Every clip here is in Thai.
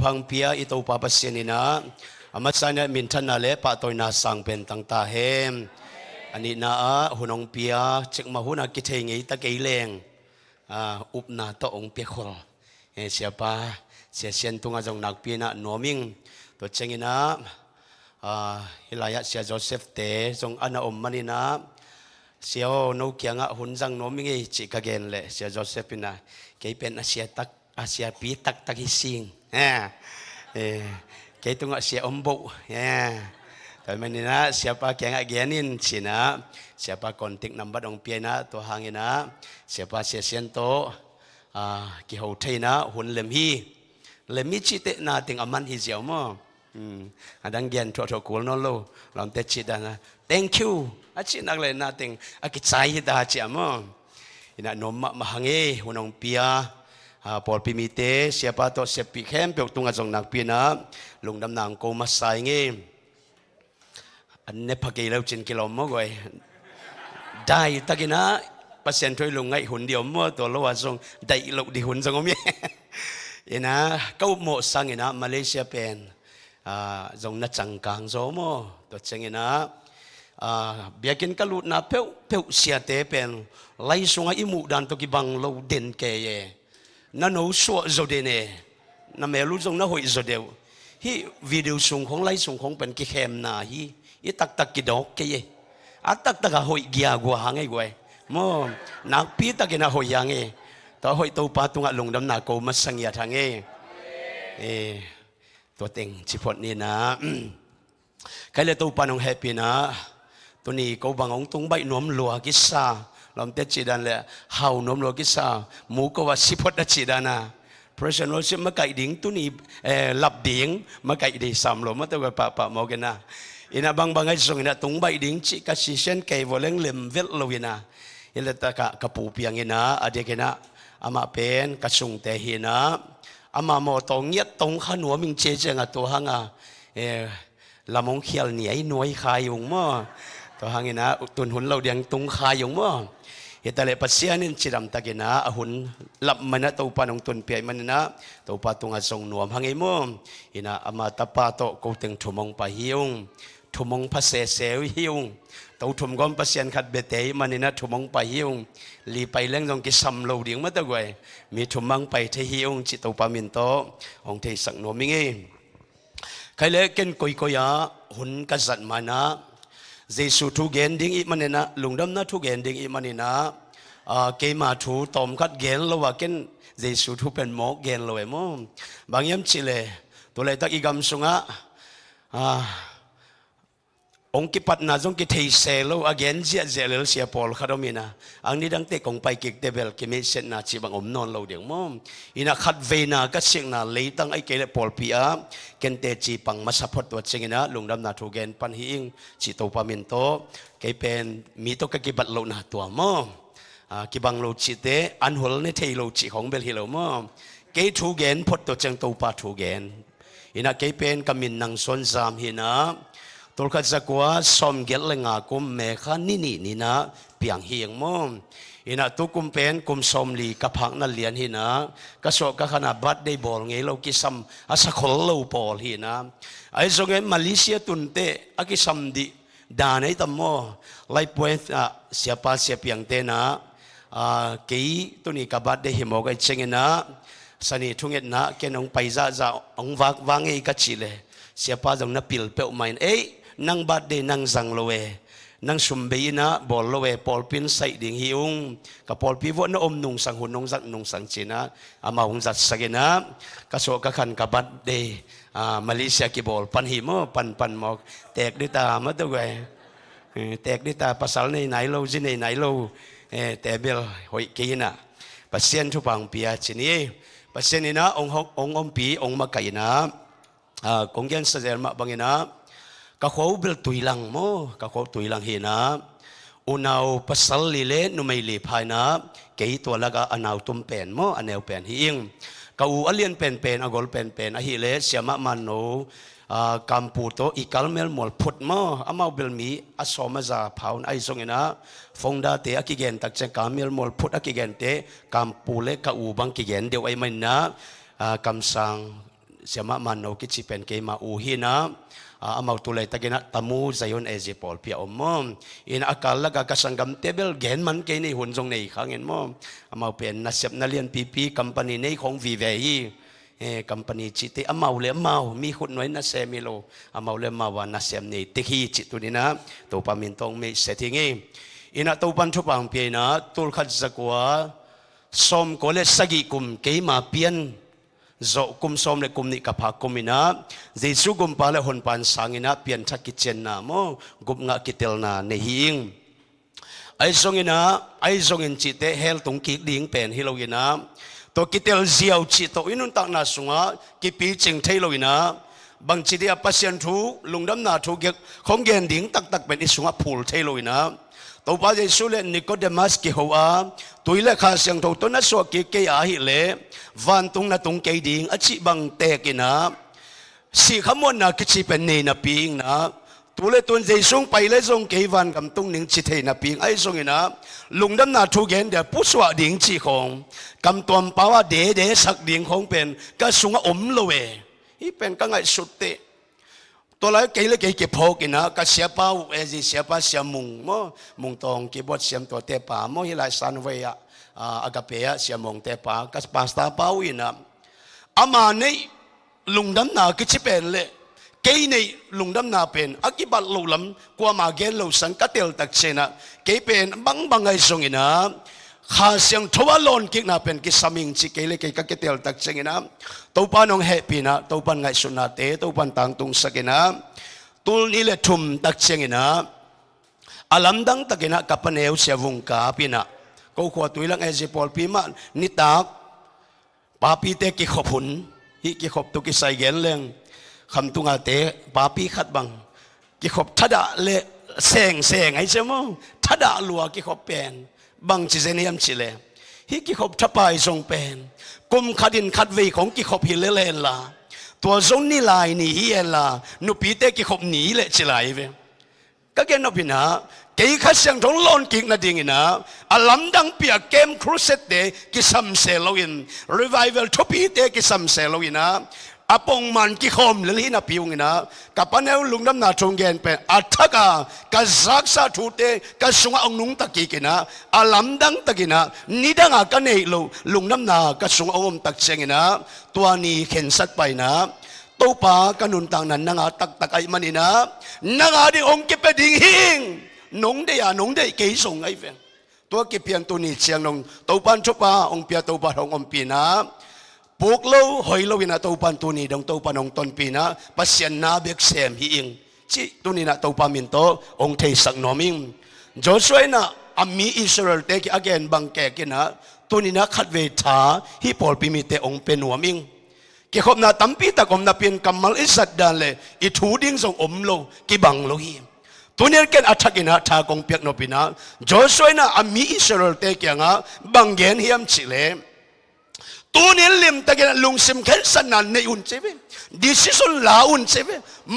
พังเปียอิตูปาปัสเซนินะอามาสานมินทันนาเลปะตอยนาสังเป็นตังตาเฮมอันนี้นะหุนองเปียเช็คมาหุนักกิเทงไอตะเกยเลงอุปนาตองเปียขอเสียปาเสียเชียนตุงอาจงนักเปียนะโนมิงตัวเชงินะฮิลายะเสียโจเซฟเตจงอันอมมันนะเสียวโนเกียงหุ่นจังโนมิงไอจิกาเกนเลยเสียโจเซฟนะเกยเป็นอาเซียตักอาเซียปีตักตักฮิซิงเกยตุงอาเซียอมบุแต่มันนี่นะเสียปาแกงอาเกียนินสินะเสียปาคอนติกนัมบัดองเปียนะตัวหางนะเสียปาเสียเซียนโตกิโฮเทนะหุ่นเลมฮีจิเตนาติงอามันฮิเจียวมั้งดังเกียนทั่วกูนอลโลลองเตจิดานะ thank you อาชินักเลยนะติงอากิใจฮิตาเจียมั้งอินะนมมะหังเอหุ่นองเปียพอพิมิเตเสียปาโตเสียปีเข้มเปียกตุงอาจงนักเปียนะลุงดำนางโกมาใส่เงี้ยอันนี้พักกี่แล้วจินกิโลมั้งไว้ได้ตะกี้นะเปอร์เซ็นต์ช่วยลุงไงหุ่นเดียวมั่วตัวละว่าทรงได้ลุดีหุ่นทรงมีเอ็นะก็โมสังเอ็นะมาเลเซียเป็นทรงนัดจังกังโซโมตัวเชงเอ็นะเบียกินกะลุนะเปียวเสียเตเป็นไล่ทรงไอ้หมู่ดันตัวกีบังเราเด่นเกยนั่นเอาสัวโจเดเน่นั่นแม่รู้ทรงน่าหอยโจเดวฮีวิดีโอส่งของไล่ส่งของเป็นกิเข้มนาฮีอีตักกิดอกเกยตักหอยเกียกัวหางไอ้กวยโมนักปีตักกินหอยยังไงต่อหอยตัวปลาตุงลงดำนาโกมาสังยาทางไงตัวเต็งชิพอดนี่นะใครเลยตัวปลาหนองแฮปปี้นะตัวนี้เขาบังองตุงใบหนวมหลัวกิซาลำเตจิดันเลยเฮาหนวมหลัวกิซาหมูก็ว่าชิพอดจิดานะเพราะฉะนั้นเรามาไก่ดิ่งตัวนี้หลับดิ่งมาไก่ดิ่งสามหลวมาตัวกับปะมอกันนะอินะบางไอ้ส่งอินะตุงใบดิ่งจิกสิเชนไก่วอลเลงเล็มเวลโลวินะอิละตะกะปูเปียงอินะอดีกินะอามาเป็นกระสุงเตหินะอามาโมตงเงียตงขนัวมิงเจเจงตัวหังละมงเขียลเหนียหน่วยขายอยู่มั้งตัวหังอินะตุนหุ่นเราเดียงตุงขายอยู่มั้งเหตุแต่ปัสยานินจิรำตะกินะหุ่นลับมันนะตัวปานองตุนเปียมันนะตัวปาตุงอาทรงหนวมหังไอมั้งอินะอามาตะปาโตกูตึงถุมงปะฮิวถุมงพระเสเสวฮิวตัวถุมก้มปัสยันขัดเบเตยมันนี่นะถุมงไปฮิวลีไปเล่งตรงกิสัมโลดิ่งมาตะกวยมีถุมังไปเทฮิวจิตตัวปามินโตองเทสังโนมิงเอใครเล็กเกินกุยกุยหุ่นกษัตริย์มานะเจสุทุเกนดิ่งอีมันนี่นะลุงดำนะทุเกนดิ่งอีมันนี่นะเกมาทูตอมขัดเกนแล้วว่าเกนเจสุทุเป็นหมอกเกนเลยมั้งบางยามชิเลตัวเลยตักอีกำสุงองค์กิปัตนาจงกิเทเซโลอเกนเจียเจเลเซียปอลคาร์มินะอันนี้ดังเตะกงไปกิกเดเบลกิเมเซนนาจีบังอมนอนเราเดียงมั้งอินะขัดเวนาก็เสียงนาเลยตั้งไอเกลปอลปีอาเกนเตจีปังมาซัพพอร์ตตัวเชงนะลุงดำนาทูเกนปันฮิงจิโตปามินโตเกเป็นมีตัวกิบัตโลนาตัวมั้งกิบังโลจิเตอันหัวเนี่ยเทโลจิของเบลฮิโลมั้งเกทูเกนพอดตัวเจงโตปาทูเกนอินะเกเป็นกามินนังสวนซามฮินะตัวข้าศึกว่าสมเกลเลงอากุมเมฆานี่นะเปียงเฮียงมั้งอินะตุกุมเป็นกุมสมลีกับพังนั่นเลียนหินะก็สกขณะบัดได้บอลไงเรากิสัมอาศักเราบอลหินะไอ้ส่งเงินมาเลเซียตุนเตอากิสัมดิดานไอ้ตัมโมไล่ป่วยเสียป้าเสียเปียงเตนะเกี่ยตัวนี้กับบัดได้หิมอกไอ้เชงนะสนิทุ่งเอ็ดนะแกน้องไปจะองวางไอ้กัจจิเลเสียป้าจงนับปิลเปอไม่เอ้นั่งบัดเดนั่งสังโลเวนั่งสุมเบียนะบอลโลเวปอลปินใส่ดิ่งหิวกับปอลพิวนะอมนุงสังหุ่นนุงสังนุงสังจีนะอามาหงจัดสกินะกระโสกขันกับบัดเดมาเลเซียกีบอลปันหิมปันหมอกแตกด้วยตามาตัวไงแตกด้วยตาภาษาในไหนโลจีในไหนโลแต่เบลหอยกีนะปัสเซียนทุบังเปียจีนี้ปัสเซียนนี่นะองอมปีองมาไก่นะกงยันเสด็จมาบังนะก็เขาเบลตุยลังโมก็เขาตุยลังเห็นะอุณาวภาษาลิเลนุไม่ลีภายนะเกี่ยตัวละก็อนาวตุมเป็นโมอันแนวเป็นหิงก็อูอเลียนเป็นอากอลเป็นอหิเลเสียมะมันโนกัมพูโตอีกัลเมลมอลพุทโมอามาเบลมีอสมจาพาวน์ไอซงนะฟงดาเตอกิเกนตักเจกัมเมลมอลพุทอกิเกนเตกัมพูเลกอูบังกิเกนเดียวไอมันนะคำสั่ง เสียมามันโนกิจิเป็นเกมาอูฮีนะอามาตุเลยตะกินะตามูใจยนเอจิปอลเปียอมมอมอินอากาศละกะสังกัมเตเบลเกนมันเกนี่หุ่นทรงในขังเงินมอมอามาเป็นนักเสียบนักเรียนปีคัมปานีในของวีเวีคัมปานีจิตอามาเลยอามามีคนน้อยนักเซมิโลอามาเลยมาว่านักเสียบในติฮีจิตตัวนี้นะตัวปามินตองไม่เสถิงอินตัวปันชุปังเปียนะตุลขัดสักว่าสมโกเลสกิกุมเกมาเปียนโจกุมสมเลกุมนิกับพักกุมินะเจสุกุมปาเลหนปันสังอินะเปลี่ยนทักกิเจนนาโมกุมงะกิเตลนาเนหิงไอซงอินะไอซงอินจิเตเฮลตุงกิดิงเป็นฮิโลอินะตัวกิเตลเจียวจิตตัวอินุนตักนาสุงะกิปีจิงเทโลอินะบางจิตเดียปัสยันทูลุงดำนาทูเกของเกนดิงตักเป็นอิสุงะพูลเทโลอินะตัวป้าเยซูเลนิโคเดมัสกิฮัวตัวเล็กข้าเสียงตัวต้นนั้นสวกิเกียหิเลวันตุงนาตุงเกดิงอจิบังเตกินะสีขมวนนาคิจิเป็นเนนปิงนะตัวเล็กตัวเยซูไปเลยทรงเกวันกำตุงหนิงจิเทนปิงไอ้ทรงนะลุงดำนาทุเกนเดียผู้สวดิงจีของกำตัวป้าว่าเดสักดิงของเป็นก็สุงอมโลเวนี่เป็นก็ไงสุดเตตัวเราเกี่ยเก็บพอกินนะก็เสียป้าเอจิเสียป้าเสียมุงตองกีบดเสียมตัวเตป้าโมฮิลายสันเวียอากาเปียเสียมุงเตป้าก็ปาสตาป้าวินะอามาในลุงดำนาก็จะเป็นเลยเกี่ยในลุงดำนาเป็นอากิบัตลุลำกว่ามาเกลลุสังกัดเตลตักเชนะเกี่ยเป็นบังไงส่งนะข้าเสียงทว่าลอนกิกนาเป็นกิสามิงจิเกลเกยกักเตลตักเชนะตัวปานองแฮปปี้นะตัวปานไงสุนาเตตัวปานต่างตุงสักนะตุลนี่เลทุมตักเชนะอาลัมดังตักนะกับปนเอวเสียวงกาปีนะก็ขวดตุยลังเอเจปอลปีมานิตากปาปีเตกิขบุนฮิกิขบตุกิใส่เกลเลงคำตุงอาเตปาปีขัดบังกิขบทัดะเลเสงไอ้เจ้าโมทัดะลัวกิขบเป็นบางจิเซนียมชิเลฮิกิขบทับไปทรงเป็นกุมขัดินขัดวีของกิขบฮิเลเลนละตัวทรงนี่ลายนี่ฮิเอลละนุปีเตกิขบหนีเลชิลายเวก็แกนอพินะเกี่ยขัดเสียงทงลอนกิกนาดิ่งนะอาลัมดังเปียเกมครูเซตเดกิซัมเซโลอินรีไวเวลทุปีเตกิซัมเซโลอินนะอาปงมันกิคอมเลลีนาพิวงินะกับปนเอวลุงดำนาทงเกนเป็นอัฐกากะซักซาทูเตกะสุงองนุงตะกีกินะอาลัมดังตะกินะนิดังอากันเอลุงดำนากะสุงองตักเชงินะตัวนี้เข็นสัตไปนะตัวปากันนุนตังนั้นนางาตักไอมันนี่นะนางาดิองเก็บไปดิ่งหิงนงได้ยานงได้เกยส่งไอเฟนตัวเก็บเพียงตัวนี้เชียงนงตัวปันชุปาองเปียตัวปาของอมปีนะปุกเล่าหอยเล่าวินาตัวปันตัวนี้ดงตัวปันองตนปีนะปัสยันนาเบียกเซมฮีอิงจิตัวนี้นะตัวปามินโตองเทสักนอมิงโจช่วยนะอามีอิสราเอลเตกิอาเกนบังแกกินะตัวนี้นะขัดเวทาฮิปอลปิมิเตองเป็นหัวมิงเกี่ยวกับนาตั้มปีตะกมนาเปลี่ยนกัมมัลอิสัดดานเลยอิทูดิ้งส่งอมโลกิบังโลฮีตัวนี้เกินอัฐกินะทากงเปียกโนปินะโจช่วยนะอามีอิสราเอลเตกิงะบังเกนเฮียมชิเลตัวนี้ลิมตะกี้ลุงซิมเข็นสนันในอุ่นเซเวดิสิสุนลาอุ่นเซเว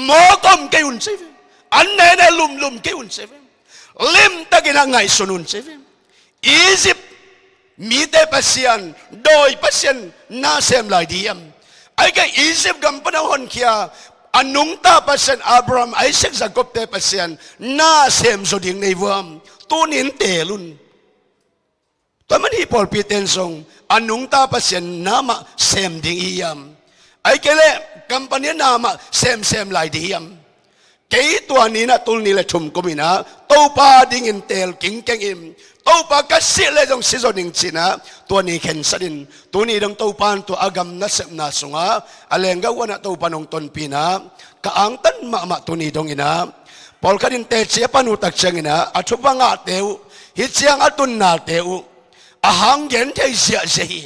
มอกอมเกอุ่นเซเวอันไหนเนี่ยลุมเกอุ่นเซเวลิมตะกี้น่ะไงสุนุนเซเวอียิปต์มีแต่ปัสยันโดยปัสยันน่าเซมลายดียมไอ้แกอียิปต์กำปนาคนเขียอันนุงตาปัสยันอับรามไอเซกจะกบเตปัสยันน่าเซมสุดิ่งในวามตัวนี้เตลุนแต่มันที่พอลปีเตนทรงอนุงตาปัสยันนามาเซมดิ่งอียมไอ้เกล่กัมปนีนามาเซมลายดียมเกยตัวนี้นะตุลนี่แหละชุมกุมินะตัวปาดิ่งอินเตลกิงเกงอิมตัวปากระสิเลยตรงซิโซดิ่งชินะตัวนี้เข็นสดินตัวนี้ตรงตัวปานตัวอากามนัสเซมนาสุงะอะไรเงี้ยวันนั้นตัวปานองตนปีนะกะอังตันมาตัวนี้ตรงนี้นะพอลคัดินเตเชียปานุตักเชงนะอัชุบังอาเตวฮิเชียงอัตุนนาเตวอาหางเกนเทเสียเสีย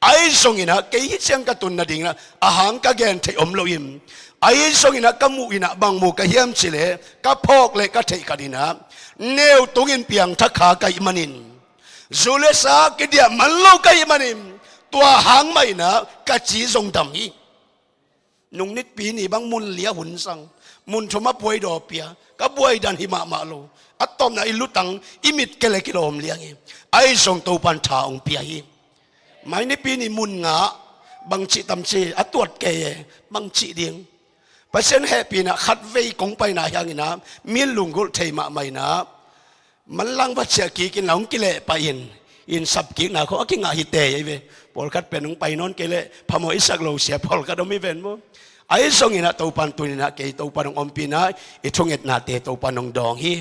ไอ้ส่งอินะเกยฮิเชียงกตุนนาดิ่งนะอาหางกะเกนเทอมโลยิมไอ้ส่งอินะกะมูอินะบางมูกะเฮียมสิเลกะพอกเลกะเทกะดินะเนวตุงินเปียงทักขากะอิมันินจูเลสากะเดียมันโลกะอิมันินตัวหางไม่นะกะจีทรงดำนี้นุงนิดปีนี่บางมุนเหลียหุนสังมุนชมาป่วยดอเปียกะป่วยดันหิมะมาโลอัตตอมนะอิลุตังอิมิดเกเลกิโลมเลียงไอ้ส่งตัวปันทาองเปียฮีไม่ในปีนี้มุนงะ บางชีตำชีอัตวดเกยบางชีเดียงเปอร์เซ็นต์แฮปปี้นะขัดเวกงไปนะอย่างนี้นะมีลุงกุลเทมาไม่นะมันลังวัชเชกีกินหลงกิเลไปอินสับกินะเขากินอาหิเตยเวพอลกัดเป็นลงไปนอนกิเลพมอิสักโลเสียพอลกัดไม่เป็นมั้งไอ้ส่งอินะตัวปันตุนินะเกยตัวปันองอมปีนะอิทงเอ็ดนาเตตัวปันองดองฮี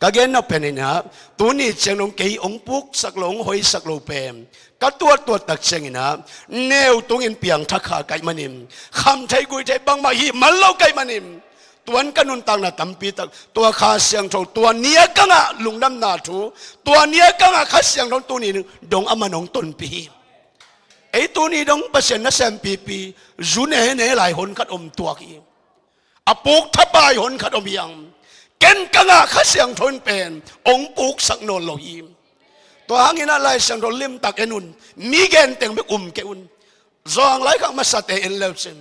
ก็เกณฑ์นับเป็นนะตัวนี้เชียงลงเกยองปุกสักโลหอยสักโลเปมก็ตัวตักเชียงนะแนวตรงอินเปียงทักขาไก่มันนิมคำใช้กุยใช้บังมาฮีมันเล่าไก่มันนิมตัวนั้นก็นุนตังนะตั้มปีตักตัวขาเสียงโชตัวเนี้ยก็งะลุงดำนาทูตัวเนี้ยก็งะขาเสียงตัวนี้นึงดงอามันองต้นปีไอ้ตัวนี้ดงเปอร์เซ็นต์นะแซมปีจุนเน่หลายคนขัดอมตัวกี้อปุกทับายคนขัดอมยังเก่งก็งะขาเสียงทนเป็นองปุกสักโนโลยีตัวหางอินาลายเสียงทนลิมตักเอ็นุนมีเกณฑ์เต็งไปเกอุนจองไล่ข้างมาสเตเอ็นเลวเซน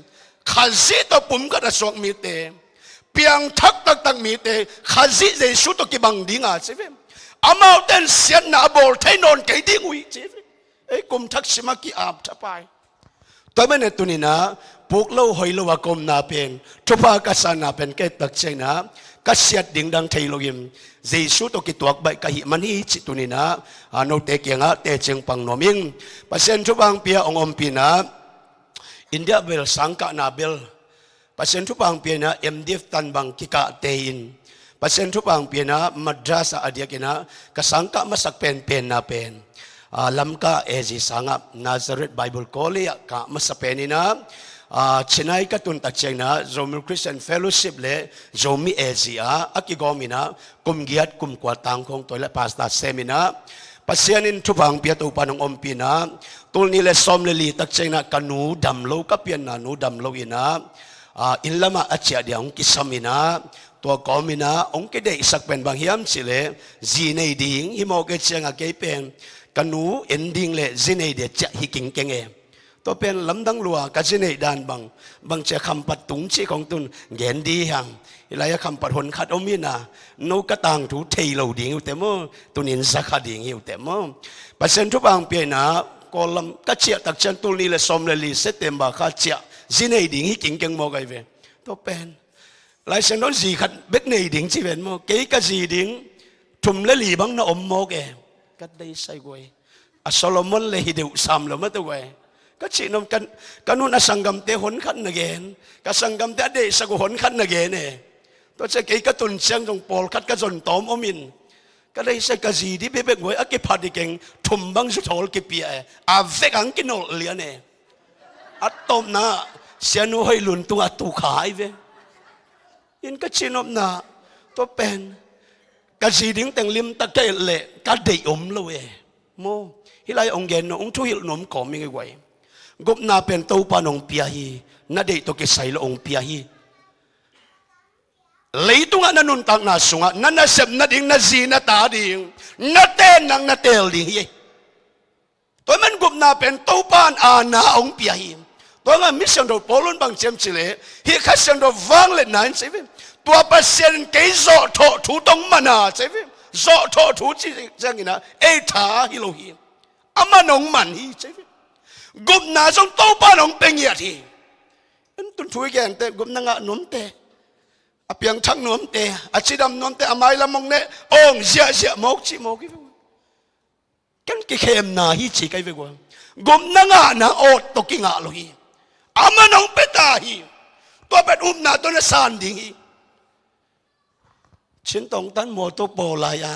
ขาซีตัวปุ่มก็จะสวงมีเตเปียงทักตักมีเตขาซีเจสุตกิบังดิ้งอ่ะใช่ไหมอามาเต้นเสียนนาบอลเทนอนเกยดิ้งวิใช่ไหมไอ้กุมทักสิมากีอาบทับไปตัวมันเนี่ยตัวนี้นะพวกเราหอยเราว่ากุมนาเป็นทุพากษานาเป็นเกตักเชนะกษยดิ่งดังเทโลยิมเจสุตกิตัวใบกะหิมันฮีจิตัวนี้นะโนเตเกียงะเตเจงปังโนมิงเปอร์เซ็นต์ทุบางเปียองอมปีนะอินเดียเบลสังกะนาเบลเปอร์เซ็นต์ทุบางเปียนะเอ็มดีฟตันบางกิกะเตอินเปอร์เซ็นต์ทุบางเปียนะมัดราสะอเดียกินะกสังกะมาสักเป็นนาเป็นลำกะเอจิสังะนาซาเรตไบเบิลคอลีกะมาสักเป็นนี่นะชินัยก็ตุนตัดเชงนะโซมิคริสเตียนเฟลโลชิพเล่โซมิเอจิอาอักกิกอมินะกุมเกียรติกุมกวาดตังของตัวเล่พาสตาเซมินะปัสยานินทุพังเปียตุปานองอมปีนะตัวนี้เล่สอมเลลีตัดเชงนะกันูดำโลกับเปียนานูดำโลอินะอินละมาอัจฉริยะองกิสามินะตัวกอมินะองกิเดสักเป็นบางฮิมสิเล่จีเนดิ่งฮิโมเกเชงอาเกยเป็นกันูเอ็นดิ่งเล่จีเนเดจะฮิกิงเกงเอตัวเป็นลำดังลัวกัจเนดานบางจะคำปัดตุงชีของตุนเย็นดีหังอะไรคำปัดหนขัดอมินาโนกตังถูเทเหลาดิ่งอยู่แต่โมตุนินสักดิ่งอยู่แต่โมเปอร์เซ็นต์ทุบางเปียนะกอลำกัจเจตักเชนตุลีเลสอมเลลีเซตเต็มบากัจเจจีเนดิ่งฮิกิงเกงโมไกเวตัวเป็นหลายเส้นนั้นจีขัดเบกเนดิ่งจีเป็นโมเกยกัจจีดิ่งทุ่มเลลีบังน่าอมโมเกกัดได้ใส่กวยอัสโลมอนเลฮิเดวสามโลมาตัวเวก็ชินกันนู่นสังกัมเตหนขันนักเกนก็สังกัมเตเดสกุหนขันนักเกนเนี่ยตัวจะเกี่ยกตุนเชียงจงปอลขัดกระจนตอมอมินก็ได้ใส่กระสีที่เป๊ะๆไว้อักเก็บผัดดิเก่งทุ่มบังสุดโหลกิเปียอาเวกังกินโนเลียเนี่ยอัตตมนะเสียนุให้หลุนตัวตุขายเวยินก็ชินอมนะตัวเป็นกระสีดิ้งแต่งลิมตะเกะเละกระเดยอมเลยโมฮิไลองเกนองช่วยหนุนก่อมีไว้กบนาเป็นตัวปานองเปียฮีนาเดตัวกิใส่ละองเปียฮีเลยตุงานันุนตักนาสุงะนันนาเสพนาดิ่งนาจีนาตาดิ่งนาเตนังนาเตลดิ่งฮีตัวมันกบนาเป็นตัวปานอาณาองเปียฮีตัวมันมิชชันโดปอลุนบางเจมสิเลฮีคัสชันโดฟังเลนันใช่ไหมตัวเปอร์เซ็นต์เกยโซโถถูตรงมานาใช่ไหมโซโถถูจีจังกินะเอธาฮิโลฮีอามันองมันฮีใช่ไหมกุมนาจงโตปานองเป็นเงียทีอันตุนช่วยแกนเตะกุมนางะนมเตะอเปียงชักนมเตะอาชิดำนมเตะอามายละมงเนองเสียมกชิมกิฟกันกิเข้มนาฮิชิไกเวกว่ากุมนางะนาโอตตกิงะโลฮีอามันองเปตาฮีตัวเป็นนาตัวนั้นสันดิงฮีชินตงตันโมโตโปลายา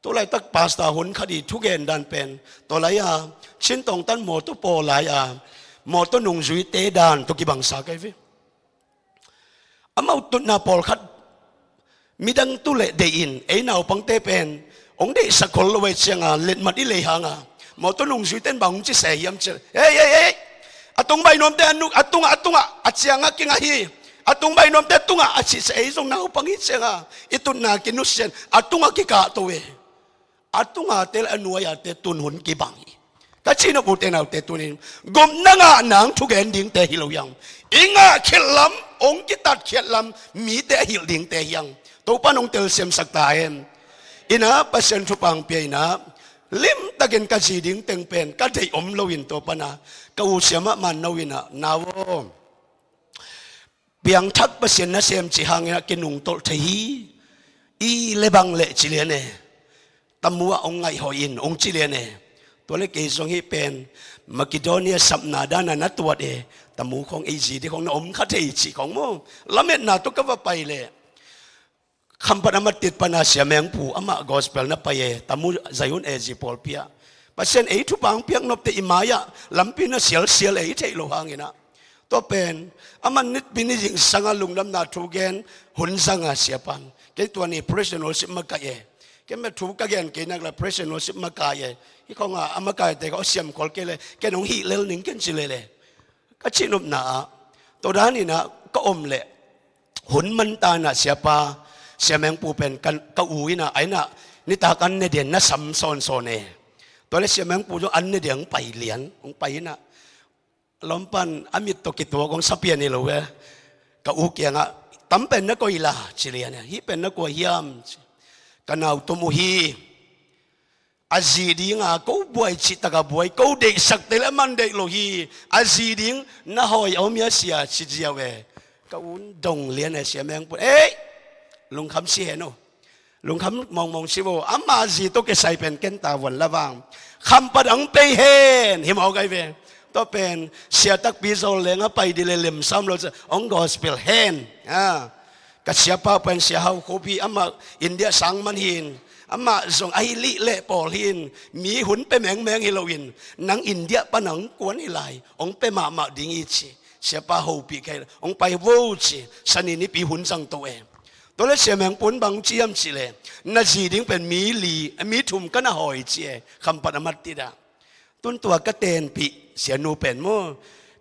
ตัวไรตักปาสตาหุนคดีทุกเกนดันเป็นตัวไรชินตงตันโมตุโปลายโมตุนุงจุยเตดานตุกิบังสาไกวิอามาตุนาปอลขัดมีดังตุเลเดอินไอ้นาวปังเตเป็นองเดสกอลเวเชียงเล็ดมาดิเลหังโมตุนุงจุยเต้นบังจิเสียมเชเฮ้ยอาตุงใบนมเตนุกอาตุงอาเชียงกิงาฮีอาตุงใบนมเตตุงอาชิเสียจงนาวปังฮิเชียงอิตุนากินุเชียนอาตุงกิกาตัวอาตุงเตลอนุยาเตตุนหุนกิบังก็ชินบุตรเอาเตตุนินกมนังนางทุกแห่งดิ่งเตหิลยังอิงเขียลำองกิตัดเขียลำมีเตหิลดิ่งเตยังตัวปานองเตลเซมสักตาเอ็มอินะเปอร์เซ็นต์ทุปังเปียนะ ลิมตะเกินกะจีดิ้งเต็งเป็นกะได้อมโลวินตัวปนะกะอูเสียมะมันโลวินะนาวเบียงทักเปเสียนนะเสียมจีหางนะกินุงโตทีอีเลบังเลจิเลเนตมัวองไงหอยินองจิเลเนตัวเล็กเอซงฮีเป็นมากิโดเนียสัมนาดานานัตัวเดตมูของเอจีที่ของนอมขัดเอจีของโมละเม็ดนาตุกว่าไปเลยคำปนมาติดปนาเสียแมงผูอามากอสเปลนับไปตมูใจยุนเอจีพอลเปียปัจเจนเอทุบางเปียกนบเตอิมายะลำปีน่ะเสียเอเทโลหางเนะตัวเป็นอามันนิดบินิจิงสังลุงลำนาทูเกนหุ่นสังอาเสียปันเกตัวนี้ professional สิมากายเกไม่ทูกเกนเกนักละ professional สิมากายที่เขาอาามากายแต่เขาเสียมคอลเกเลยเกนองฮีเลลนิงเกนสิเลยก็ชินุบนาตัวด้านนี้นะก็อมเละหุ่นมันตาหน้าเสียปาเสียแมงปูเป็นกันก็อุ้ยนะไอ้น่ะนี่ตากันในเดียนน่ะซ้ำซ้อนโซเน่ตัวเล็กเสียแมงปูจะอันในเดียงไปเหรียญองไปน่ะล้อมปันอามิตตกิตัวของสัพเปียนี่เลยก็อุกยังอ่ะตั้มเป็นนักกุยละชิเลียเนี่ยฮีเป็นนักกุยามกันเอาตัวมุฮีอาจีดิงอ่ะกูบวยชิตะกับบวยกูเด็กสักแต่ละมันเด็กโลฮีอาจีดิงน่าหอยเอาเมียเสียชิเจียวเวก็อุ้นดงเลียนเสียแมงปูเอ๊ะลุงคำเสียโนลุงคำมองสิว่าอามาจีตัวเกใส่เป็นเกนตาวันละวังคำประดังไปเห็นหิมเอาไงเวตัวเป็นเสียตักปีโซเลงไปดิเลมซ้ำเราจะองกอสเปลเฮนก็เสียป้าเป็นเสียเฮาโคบีอามาอินเดียสังมันหินอามาส่งไอลิเล่ปอลหินมีหุ่นไปแมงฮิโลวินนังอินเดียปะนังกวนฮิไลองไปมาดิ้งอีชีเสียป้าโฮปีแค่องไปวูชีสันนี่ปีหุ่นสังตัวเองตัวเล็กเสียแมงปนบางเจียมสิเลยนาจีดิ้งเป็นมีลีมีถุมก็น่าหอยเจียคำปนมัตติดาต้นตัวกระเตนปีเสียนูเป็นโม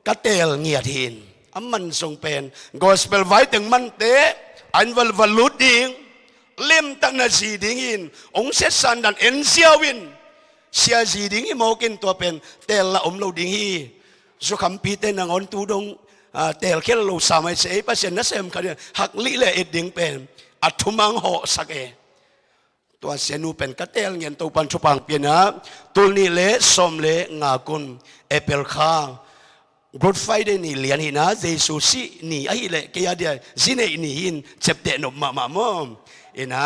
กระเตลเงียทินอามันทรงเป็นกอสเปลไว้ถึงมันเตะอันวัลลุดดิ้งเล่มตั้งนาจีดิ้งอินองเซสันดันเอ็นเซียวินเสียจีดิ้งอิโมกินตัวเป็นเตลละอมเราดิ้งฮีสุขัมปีเตนังอนตูดงเตลเคลลูสามเสียปัจเจนนัสเซมกันหักลิเลเอดิ้งเป็นอัตุมังห่อสักตัวเสียนูเป็นกระเตลเงินตัวปันชุปังเปียนะตัวนี้เละสมเละงากุนเอเปิลข้ารถไฟได้นี่เลียนหินะเจสุสีนี่ไอ้เละเกียร์เดียจีเนนี่หินเจ็บเตะนบมามอมนะ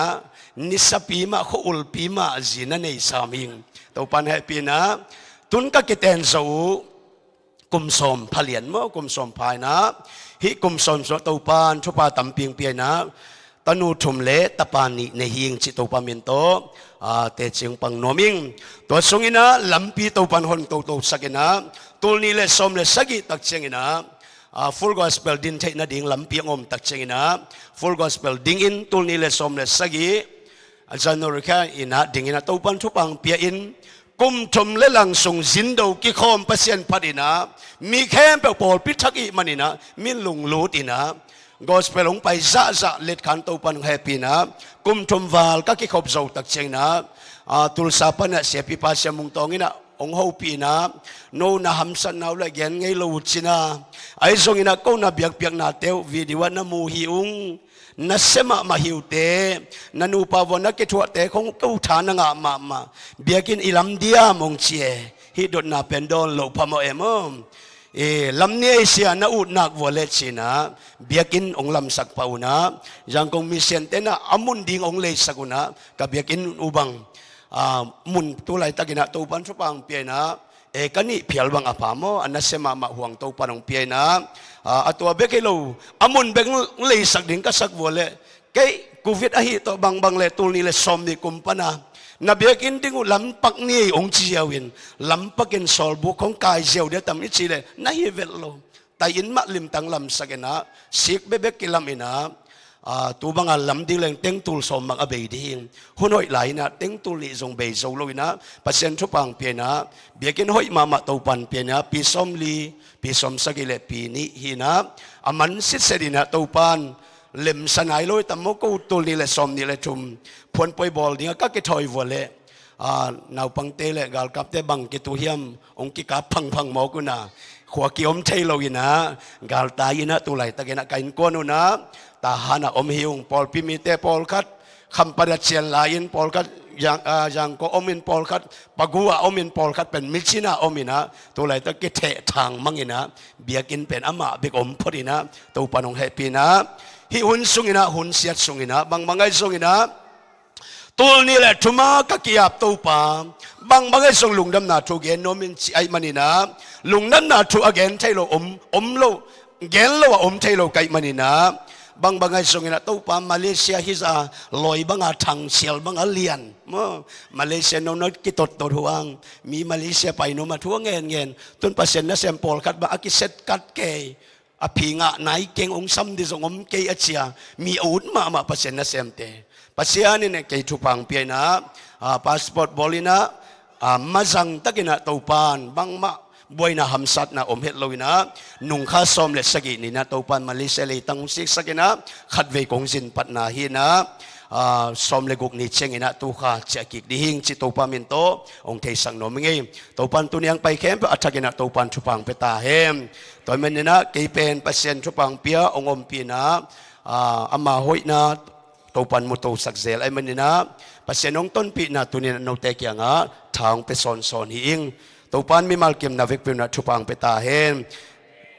นิสปีมาโคอุลปีมาจีนันในสามิงตัวปันให้เปียนะตุนก็เกตนสูกุมสมพเลียนมอกุมสมภายนะฮิกุมสมตัวปันชุปาตัมเปียงเปียนะตนูทุมเละตะปานีในหิงจิตตัวปามินโตเตจิงปังโนมิงตัวสงินะลำปีตัวปันหนตัวสักินะตัวนี้เลสมเลสกิตักเชงินะfull gospel ดินเทนะดิ่งลำปีงอมตักเชงินะ full gospel ดิ่งอินตัวนี้เลสมเลสกิอาจารย์นริกาอินะดิ่งอินะตัวปันทุปังเปียอินกุมทุมเลลังส่งจินดาวกิคอมเปเซียนพัดินะมีแค่เปล่าพิทักอีมันนะมิลุงลูดินะกอสเปลงไปจะเล็ดขันตัวปันแฮปปี้นะกุมทุมวาลก็คิดขบเจ้าตักเชงนะตุลสาปันเสียปีปัสเสียมุงตองนะองเฮาปีนะโนนะฮัมสันนาละเกนไงลูจินะไอ้ทรงนะก็น่าเบียกนาเตววิดีวันนะมูฮิอุงนัสมาหิวเตนันูปาวนักเกทัวเตคงกู้ฐานงะมาเบียกินอิลัมเดียมงเชียฮิดนาเป็นดอนโลพามเอมลำนี้เสียนะอุดนักวอลเลชินะเบียกินองลำสักเปานะยังคงมีเสียนเตนะอามุนดิ่งองเลสักุนะกับเบียกินอุบังมุนตัวไหลตะกินะตัวปันชุปังเปียนะกันนี่เพียลบังอาภามออันนั้นเสมาห่วงตัวปันองเปียนะตัวเบกิโลอามุนเบงเลสักดิ่งก็สักวอลเลเกยกูวิดอาฮิตัวบังเลตัวนี้เลสอมนี่กุมปนะนาเบียกินดิ้งลำปักนี่องเจียวินลำปักินสอลบุของกายเจียวเดียตามอิจิเลน่าฮิเวลโลแต่อินมาลิมตังลำสักนะสิกเบเบกิลามินะตัวบางอันลำดิ้งเลงเต็งตูลสมบังอเบยดิ้งหุ่นหอยไหลนะเต็งตูลิจงเบยโซโลวินะปัจเจนทุปังเปียนะเบียกินหอยมาตัวปันเปียนะปีสมลีปีสมสกิเลปีนี้หินะอามันสิเสดินะตัวปันเล่มสนายลอยแต่มกูตัวนี้เลยสมนี่เลยทุมพวนไปบอลนี่ก็เกทอยวอลเลยนาวปังเตะเลยกาลกับเตะบังเกตุเฮียมองกิกาพังหมอกุนะขวากิอมเทโลยินะกาลตายนะตัวไหลตะเกนะกินก้นุนะตาหานะอมหิวปอลพิมิเตปอลคัดคำประดับเชียนลายินปอลคัด อย่างก็อมินปอลคัดปะกัวอมินปอลคัดเป็นมิชินาอมินะตัวไหลตะกิเททางมังอินะเบียกินเป็นอามาบิกอมพอดีนะตัวปนองแฮปปี้นะฮิหุนสุงินะหุนเสียดสุงินะบางไงสุงินะตัวนี้แหละทุมาก็เกียบตัวปามบางไงส่งลุงดำนาทุกเกนโนมินไอมันนี่นะลุงดำนาทุกอเกนไทโลอมโลเกนโลว่าไทโลไกมันนี่นะบางไงส่งนะตัวปามมาเลเซียฮิซาลอยบางทางเชียลบางเลียนมาเลเซียโนนกิตตัวทวงมีมาเลเซียไปโนมาทวงเงินต้นเปอร์เซ็นต์นะเซมปอลคัดบางอากิเซตกัดเกยอภิงะไหนเก่งองซ้ำดิสงมเกยอเชียมีอาวุธมาเปอร์เซ็นต์นะเซมเตปัสยานี่เนี่ยเกยทุพังเปียนะพาสปอร์ตบอลินะมาจังตะกินะตัวปานบางมาบวยนะฮัมสัตนะอมเฮตลอยนะนุ่งข้าซอมเลสกินี่นะตัวปานมาเลเซียเลยตั้งสิกสกินะขัดเวกงสินปัตนาฮีนะซอมเลกุกนี่เชงินะตัวข้าเจกิกดิหิงจิตัวปามินโตองเทสังโนมิงตัวปานตัวนี้ยังไปเข้มไปอัฐกินะตัวปานทุพังเปตาเฮมตัวมันนี่นะเกยเป็นเปอร์เซ็นต์ทุพังเปียองอมปีนะอามาหอยนะตัวปันมุตโตสักเซลไอ้มันนี่นะปัจเจนองต้นปีนะตัวนี้นกเตกียงะทางไปสอนหิงตัวปันมีมัลเกมนาวิกเป็นนะทุพังไปตาเห็น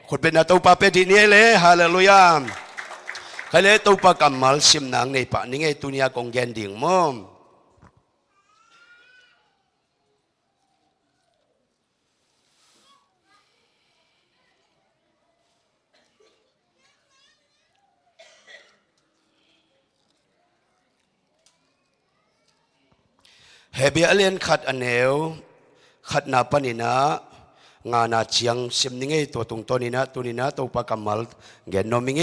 คนเป็นนะตัวปาเป็ดนี่เลยฮาเลลูยาใครเลยตัวปากำมัลซิมนางในป่านี่ไงตัวนี้กงแกนดิ่งมั่งเฮเบียเลียนขัดอันเนวขัดนาปนินะงานาเชียงซิมนิงตัวตรงตัวนี้นะตัวนี้นะตัวปากมัลเกนโนมิง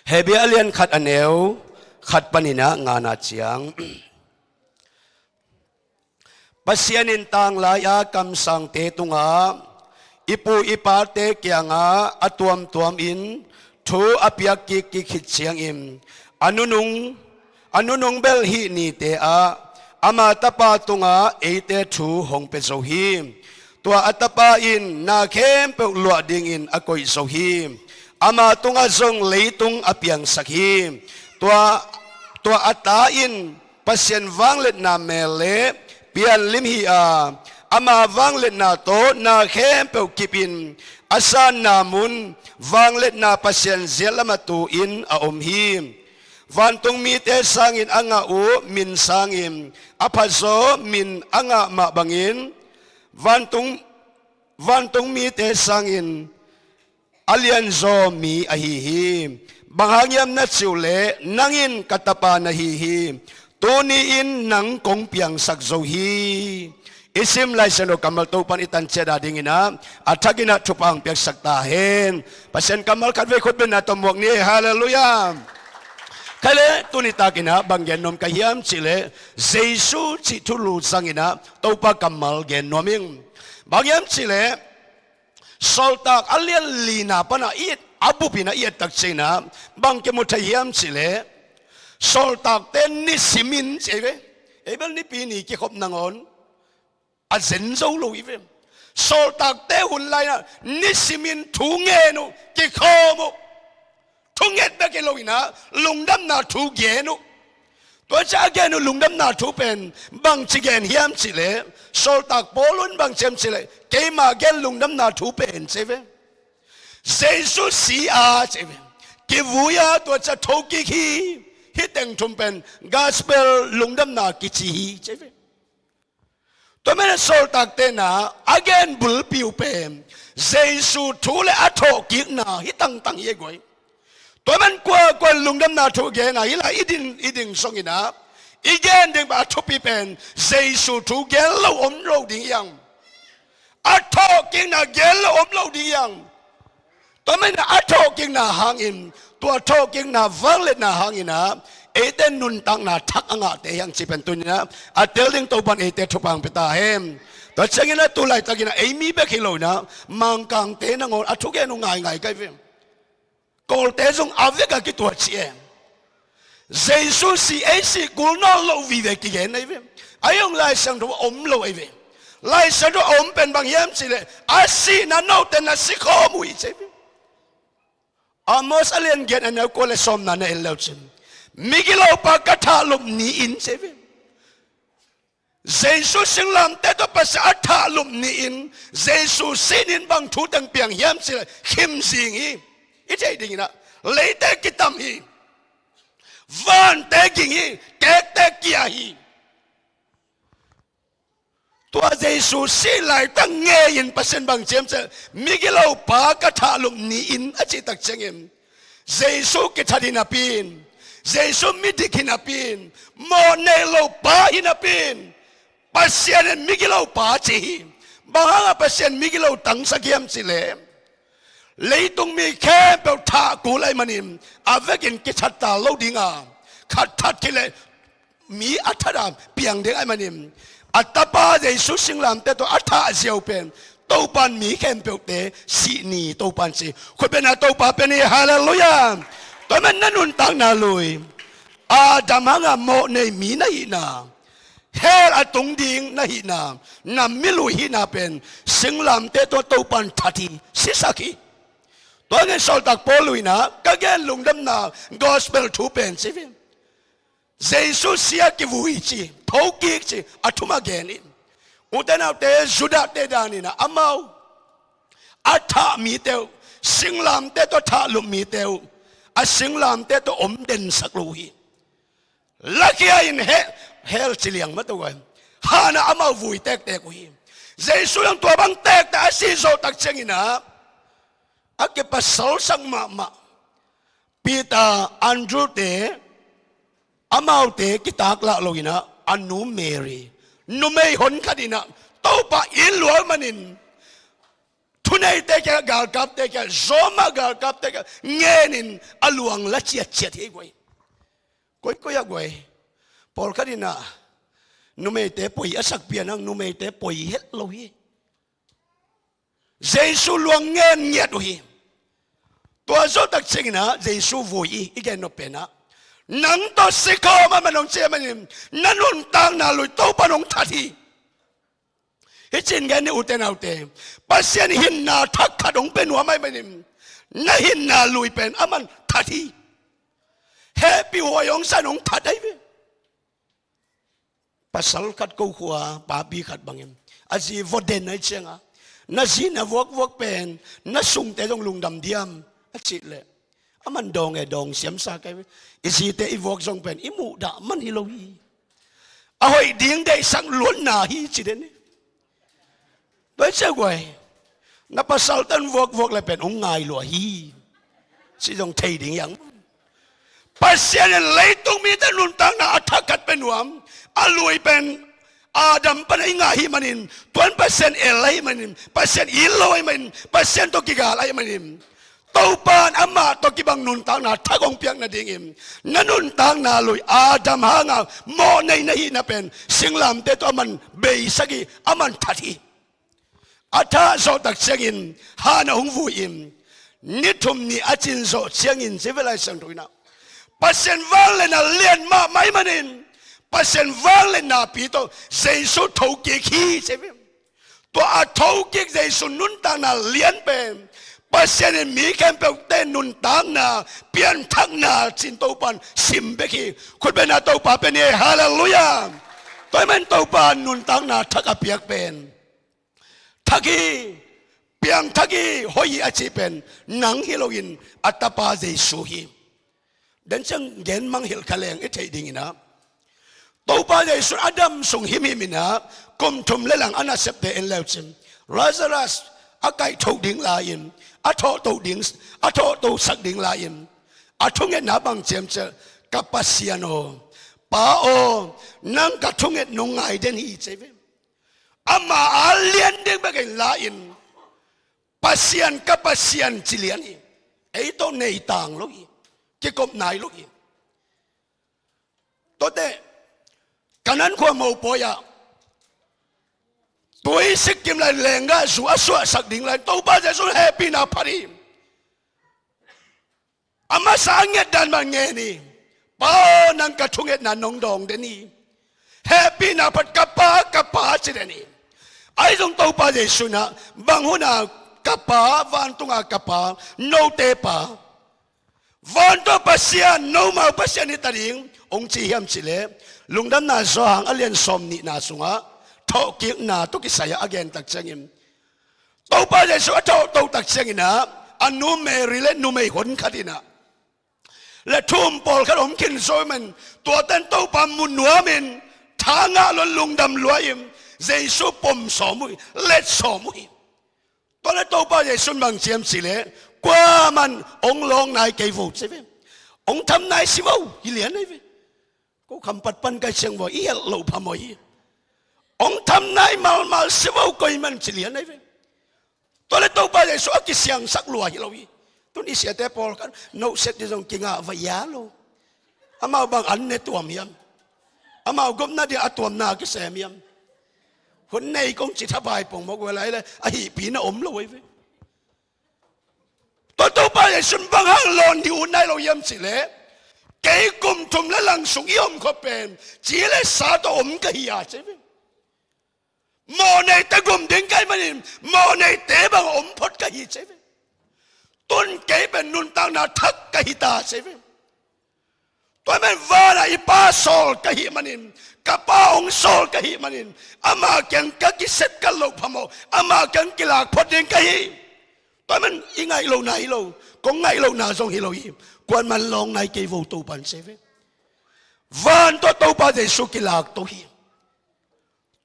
เฮเบียเลียนขัดอันเนวขัดปนินะงานาเชียงปัสยานินตังลายากำสังเตตุงาอิปูอิปาเตเกียงาอตวมอินทูอภิยกิกิขิดเชียงอิมอนุนุงเบลฮีนีเตอาอามาตปาตุงาเอเตทูหงเปโซฮีตัวอัตปาอินนาเข้มเปลวดิงอินอโกยโซฮีอามาตุงาจงเลยตุงอเปียงสักฮีตัวอัตตาอินปัสยันวังเล็ดนาเมเลเปียนลิมฮีอามาวังเล็ดนาโตนาเข้มเปลกิปินอาสานนามุนวังเล็ดนาปัสยันเซลมาตูอินอาอมฮีวันตรงมีเตสังอินอ่างอูมินสังอินอภัสโซมินอ่างมาบังอินวันตรงมีเตสังอินอเลียนโซมีอหิฮิบางหางยามนัดสิวเลนังอินกัตปานะหิฮิตัวนี้อินนังกงเปียงสักโซฮีอิสิมไลเซโนกัมมัลตัวปันอิตันเจดาดิ่งนะอัฐกินะทุปังเปียกสักตาเห็นปัจเจนกัมมัลคัดเวคุดเป็นนาตมวกนี้ฮาเลลูยาใครเลยตัวนี้ตากินะบางเกนนมกะยามสิเลเจสูจิทุลูสังกินะตัวปากำมัลเกนนมิงบางยามสิเลสอลตากอเลียนลีนาปนาอีดอับุปินาอีดตักเจนะบางเกมุทยามสิเลสอลตากเตนนิสิมินเจเวเอเบลนิปีนี่กิขบนางอนอาเซนโซลูอีเวสอลตากเตหุนไลนะนิสิมินทุงเงนุกิขโมทุงเงตเบกโลอินะลุงดำนาทุเกนุตัวจะเกนุลุงดำนาทุเป็นบางจิเกนเฮียมสิเลโซลตักโปลุนบางเชมสิเลเกมาเกนลุงดำนาทุเป็นเซเวเซซุสีอาเซเวกิวุยาตัวจะทุกิคีฮิตเต็งทุมเป็นกาสเปลลุงดำนากิจิฮีเซเวตัวแม่โซลตักเตนะอเกนบุลปิวเป็นเซซุทุเลอัทโกิกนาฮิตังเยกวยตัวมันกว่าลุงดำนาทุเกนะฮิลาอีดิงส่งอินะอีเกนดึงบาทุปีเป็นเจสุทุเกนเราอมเราดิ่งยังอัทโตกิงนาเกนเราอมเราดิ่งยังตัวมันอัทโตกิงนาหางอินตัวโตกิงนาวังเล็ดนาหางอินะเอเตนุนตังนาทักอ่างเตยังจิเป็นตัวนี้นะอัตเตลิงตัวบันเอเตทุปังเปตาเฮมตัวเชงินะตัวไหลตะกินะเอมีเบกิโลนะมังกังเตนังออัทโตเกนุง่ายกันเฟมกอลเตจงอาวิกากิตัวเชียเจสุสีเอสีกุลนอลโลวิเวกิเกนไอเวไอยองไลสังตัวอมโลไอเวไลสังตัวอมเป็นบางยามสิเลอาศีนันโนเตนัสิโคมุยเจเวอามอสอเลียนเกนอันเอาโคเลสอมนันเอลเลวจิมมิกิโลปากาทาลมนีอินเจเว Giêsu sinh làm tế to pas atha lum ni in Giêsu sinin bang thu tang piang hiam sila khim sing hi ite ding na leite kitam hi van te ging hi kek te kia hi tua Giêsu si lai tang nghe in pasen bang chem se migilo pa ka tha lum ni in achi tak chengem Giêsu ki thadina pin Giêsu midikina pin mo ne lo pa hinapin pasien migilo pa chi bahanga pasien migilo tang sagiam sile leitung mi khe pe tha ku lai manim avekin ki thatta lo dinga khat that kile mi athara piang ding ai manim atapa Giêsu singlam te to atha ziau pen to pan mi khem pe te si ni to pan si khoi bena to pa pen hallelujah to men nanun tang na lui Adam hanga mo nei mi na hi na hel atung ding na hi na milu hi na pen singlam te to pan thati sisaki to nge sol tak polui na kagen lungdam na gospel thu pen sivim Giêsu sia ki vui chi thau ki chi athuma geni utena te juda te dani na amau atha mi teu singlam te to tha lu mi teu a singlam te to om den sak lu hi lakia in hell chiliang matawai hana amau vui tek tek hi Giêsu yang tua bang tek ta si zo tak chengina ake pasal sang ma Peter Andrew te amau te kitak la loina anu Mary numei hon kadina topa ilwa manin thunai te ka gal kap te ka zoma gal kap te ka ngenin aluang la chiat chiat hi koi ya goi Paul kadina numei te poi asak pianang numei te poi het lo hi Giêsu luang ngen nyat hi to zo tak chingina Giêsu voi igen no pena nang to sikho ma manong che manim nanun tang na lui to panong thati hichin gan ni uten autte pasien hin na thak khadong pen wa mai manim na hin na lui pen aman thati happy hoyong sanong thatai ve pasal kat ko khua pa bi khat bangem aji voden ai chenga na zina wok pen na sung te dong lungdam diam achi le aman dong e dong siam sa kai isi te i wok jong pen imu da man hi lo hi a hoi ding dei sang luon na hi chi den doi che goi na pasal tan wok le pen ong ngai lo hi si dong thei ding yang pasien leitung mi tan nun tang na athakat pen wam alui pen Adam panai ngahi manin tuan pasien elai manin pasien iloi manin pasien to kigal ai manin taupan ama to kibang nun tang na thagong piang na dingim nanun tang na lui Adam hanga mo nei na hi na pen singlam te to aman bei sagi aman thati atha zo tak changin hana hung vuim nithum ni achin zo changin civilization tuina pasien wale na lien ma mai manin pasien wale na pito Giêsu thau ki khi sevim to a thau ki Giêsu nun tang na lien pen pasien mi kem pe ten nun tang na pian thak na chin to pan sim be ki khut be na to pa pen hallelujah toy men to pan nun tang na thak a piak pen thaki piang thaki hoi a chi pen nang hiloin atapa Giêsu hi dan chang gen mang hil khaleng e thei ding ina to pa Giêsu Adam sung him ina kom thum le lang ana sep te en leuchim Lazarus akai thau ding la in atho to sak ding la in athunget na bang chem che kapasiano pa o nang ka thunget nong ngai den hi cheve ama alien ding ba gen la in pasian kapasian chilian hi ei to nei tang lo hi ki kop nai lo hi to te kanan ko mo poya tôi sức kim lại lèn ga sủa sắc định lại tôi bao giờ xuống happy na party ama sang nghe dan mà nghe ni bao nang cả chung nghe na nong dong đến ni happy na pat kapa chỉ đến ni ai trong tôi bao giờ xuống na bang huna kapa van tung kapa no te pa วันตัวปัสยานโนมาปัสยานิตาดิงองจีฮิมสิเลลุงดำนาโซหังอเลียนสมนินาสุงะทอกิกนาตุกิสายอเกนตักเชงิมตัวปัสยาสุทอตัวตักเชงินะอันนูเมริเลนูเมหนขัดินะและทุ่มปอลขนมกินโซมันตัวเต้นตัวปั๊มมุนหัวมินทางาลลุงดำรวยมเจสุปมสมุยเล็ดสมุยตอนนั้นตัวปัสยาสุนบังเชียมสิเลกว่ามันองลงนายเกฟูใช่ไหมองทำนายสิวฮิเลียนไอ้เว้ก็คำปัดปันกันเชียงว่าอีเหล่าพมอยองทำนายมาสิวก็มันสิเลียนไอ้เว้ตอนนั้นตัวไปเลยสวกิเสียงสักลัวฮิเราอีตัวนี้เสียแต่พอกันโน้ตเสร็จที่ตรงกิงอ่ะวิยาโลอามาบางอันในตัวมีมอามาก็น่าจะอัตัวนากิเสมีมคนในกงจิตบายปงบอกว่าอะไรเลยไอ้ปีน่ะอมเลยเว้ตัวไปเลยสุนบังฮังลอนที่อุ่นในเราเยี่ยมสิเลเกี่ยกุมทุมและหลังสุกยอมเขาเป็นจีเลสาตัวอมก็ฮิยาใช่ไหมโมในตะกุมดึงไกมันนี่โมในเตะบังอมพดก็ฮิใช่ไหมต้นเกี่ยเป็นนุนตังนาทักก็ฮิตาใช่ไหมตัวมันว่าอะไรป้าโซลก็ฮิมันนี่กับป้าองโซลก็ฮิมันนี่อามาเก่งก็กิเสร็จกันลูกพมออามาเก่งกิลากพดดึงก็ฮิแต่มันยังไงเราไหนเราก็ไงเราหน้าทรงฮิโรยิมกวนมันลงในเกวูตูปันเซเววันตัวตูปันเดสุกิลากตัวฮิ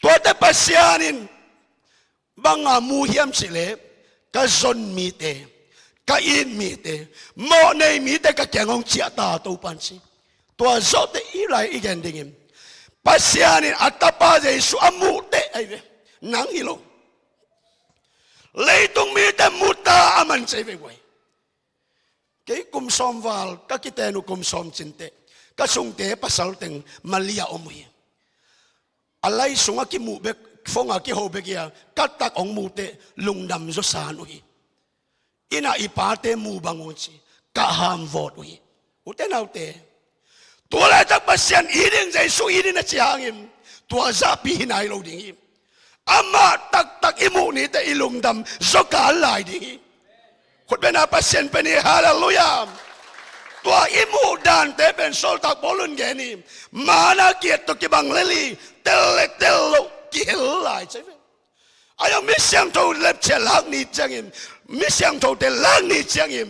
ตัวแต่ปัสยานินบางอามูฮิมสิเลก็ซนมีเตก็อินมีเตโมในมีเตก็แกงองเจียตาตูปันสิตัวโซเตอีไรอีกอย่างดิ่งปัสยานินอัตตาเดสุอามูเตไอเวนังฮิโรเลยตรงมีแต่มุตตาอามันเซเวไว้เกี่ยกุมสอมวาลก็คิดแต่นุกุมสอมจินเตก็ส่งเตะปัสสาวะถึงมาเลียอมุยอะไรส่งอากิมูเบกฟงอากิโฮเบกยากัดตักองมูเตลุงดำจสานุยอินาอิปาเตมูบังอุชีกะฮามวอดอุยอุเตนาอุเตตัวแรกจากปัสยันอีดิงใจสู้อีดินจีฮังิมตัวจะปีหินายโลดิงิมอามาตักอิมูนี่แต่อิลุงดำจกาลายดิงิคนเป็นอาปัสยันเป็นฮาเลลูยาตัวอิมูดานเตเป็นโซลตักบอลุนแกนี่มานาเกียรติกิบังเลลีเตลเตลกิเฮลายใช่ไหมอายังมิเสียงโตเล็บเชลักนี่จังอิมมิเสียงโตเตลักนี่จังอิม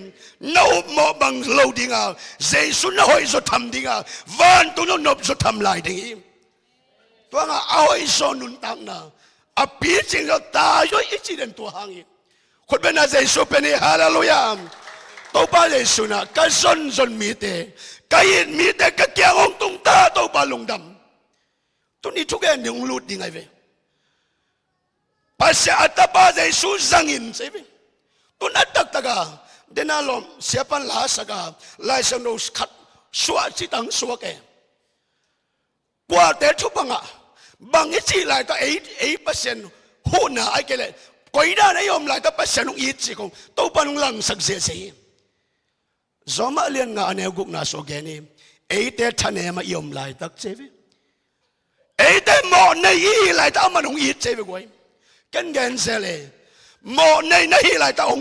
น้าหมอบังโลดิงาเจสุนหอยจะทำดิงาวันตุนนบจะทำลายดิงิมตัวงาเอาไอ้โซนุนตังนาอภิจิงเราตายอยู่อีจีเดนตัวหางอิมคนเป็นอาเจสุเป็นฮาเลลูยาตัวป้าเจสุนะก็ซนมีเตก็ยินมีเตก็เกี่ยงองตุงตาตัวป้าลงดำตัวนี้ทุกอย่างยังหลุดยังไงเว้ปัสยาอัตป้าเจสุจังอินใช่ไหมตัวนั้นตักเดน่าลมเสียปันลาสกาไลเซนโนสขัดสวดจิตังสวดแกกว่าแต่ทุบังอ่ะบางทีไลตัว8%หูน่าไอ้เกล้ก็อีด้านไอ้ยอมไลตัว8%อีจีคงตัวปันหลังสักเสียจอมเลียนงานเอกุกนาโซเกนี่แต่ท่านเอมายอมไลตักเซฟแต่หมอในอีไลตัวมันหงอีเซฟกวยกันแกนเซเลหมอในอีไลตัวหง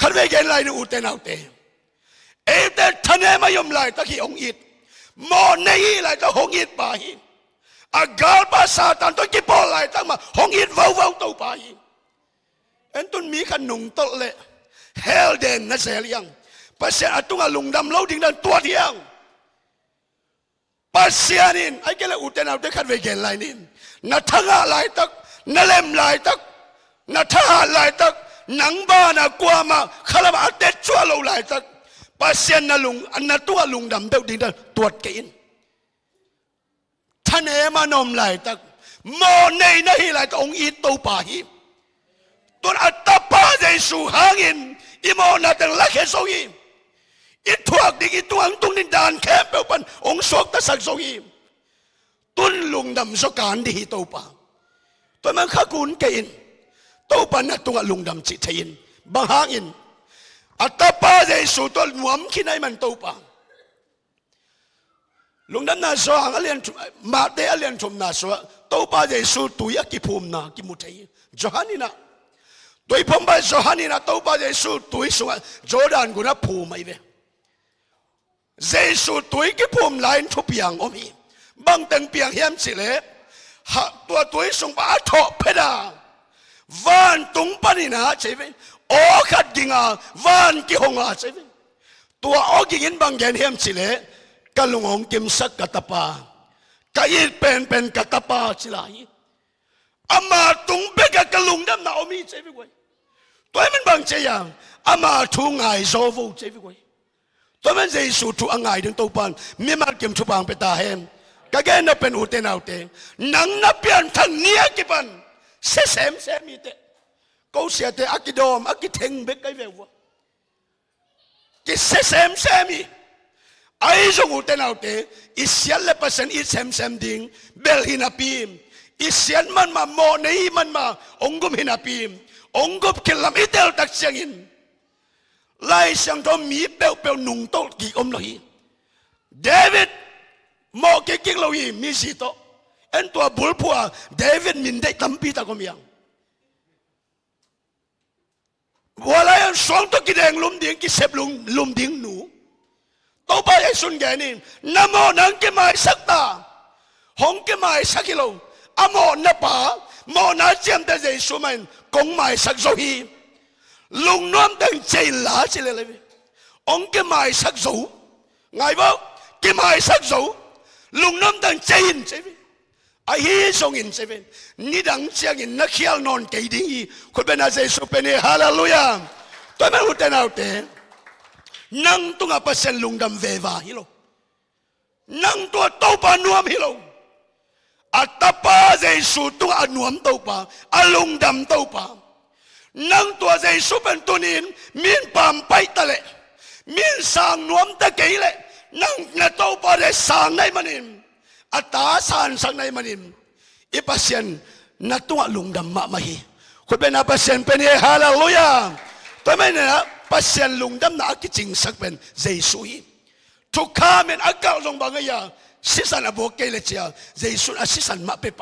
ขัดเวกันไลนูอุเตนเอาเตแต่ท่านเอมายอมไลตักฮีหงอีหมอในอีไลตัวหงอีไปอากาลภาษาตันตัวกี่ปอไลตั้งมาหงอีว้าวตัวไปเอ็นตุนมีขนุงตเละเฮลเดนนั่นเสียยังภาษาอัตุงลุงดำเล่าดิ่งนั้นตัวเดียวภาษานินไอ้เกล้อุเทนเอาเด็กขัดเวกไลนินนัทงะไลตักนัเลมไลตักนัทหะไลตักนังบ้านกว่ามาขลับอัตเตชัวเราไลตักภาษาณลุงอันนั้นตัวลุงดำเด็กดิ่งนั้นตัวเกินท่านเอมานอมไลตักโมในนั่นไลตักองอีตัวป่าหิตัวอัตตาป้าเจสุหางินอิโมนาตังลักเฮโซยิอิทวกดิอิทวังตุงนินดานแคบเปปันองศกตะสักโซยิตุนลุงดำสการดิฮิตัวป่าตัวมันข้ากุนเกินตัวป่านัตัวลุงดำจิตยินบางหางินอัตตาป้าเจสุตัวหวมขี้ไหนมันตัวป่า ลุงดำนาสว่างเลียนมาเตอเลียนชมนาสวะตัวป้าเยซูตุยกิภูมินากิมุทัยจอนี่นะตัวผมไปจอนี่นะตัวป้าเยซูตุยสวะจอดานกุนะภูมิไม่เวเยซูตุยกิภูมิไลน์ทุบยังอมีบางแต่งเปียงเฮียมสิเลหักตัวตุยส่งป้าทอเพดาวันตุงปนินะใช่ไหมโอขัดกิงาวันกิหงาใช่ไหมตัวโอกิงินบางแกนเฮียมสิเลกัลงองกิมสักกัตปากะยิเป็นกัตปาสิลายอามาตุงเบกะกะลุงดำนาอมีใช่ไหมวะตัวมันบางเจียงอามาทุงไงโซฟูใช่ไหมวะตัวมันเจสุทุงไงดึงตัวปันมีมากิมทุบางเปตาเฮมกะแกนับเป็นอุเทนเอาเตนังนับเปลี่ยนทั้งเนี้ยกิปันเสมีเตกูเสียเตอากิโดมอากิเทงเบกไอเววะกิเสมีไอ้จงอุเทนเอาเตอิเสียนเลปัสเซนอิเซมดิงเบลฮินาปีมอิเสียนมันมาโมเนยมันมาองกุมฮินาปีมองกุมคิลลัมอิเตลตักเสียงอินไล่เสียงทอมีเปลนุ่งโตกีอมโลฮีเดวิดโมกิกโลฮีมีสิโตเอ็นตัวบุลพัวเดวิดมินได้ตั้มปีตะกมียังว่าอะไรสองตัวกินแดงลุมดิ่งกิเสบลุมดิ่งหนูตัวไปไอ้สุนแกนี่น้ำโมนังกิไม่สักตาหงกิไม่สักกิโลอโมนับปะโมนาเจียมแต่ใจสุมันกงไม่สักโซฮีลุงน้อมตั้งใจหลาสิเลยองกิไม่สักโซไงบ้างกิไม่สักโซลุงน้อมตั้งใจอินใช่ไหมไอ้ฮีส่งอินใช่ไหมนี่ดังเสียงอินนักเขียนนอนเกยดิ้งคุณเป็นอาเซสุเป็นฮาเลลูยาตัวแม่หุ่นเต้นเอาเต้นั่งตัวกับเซนลุงดำเววาฮิโลนั่งตัวโตปานวมฮิโลอัตตาเจสุตัวอนวมโตปาอลุงดำโตปานั่งตัวเจสุเป็นตัวนี้มีนปามไปตะเลมีนสางนวมตะเกยเลนั่งนโตปาเดสางในมันนิมอัตตาสานสังในมันนิมอีปัสเซนนตัวลุงดำมาฮีคุณเป็นอาปัสเซนเป็นฮาเลลูยาตัวไม่เนี่ยปัสเซนลุงดำนักจริงสักเป็นเจสุยทุกข้ามันอากาศลงบางอย่างสิสันอโบเกลเจียเจสุอาสิสันมาเปไป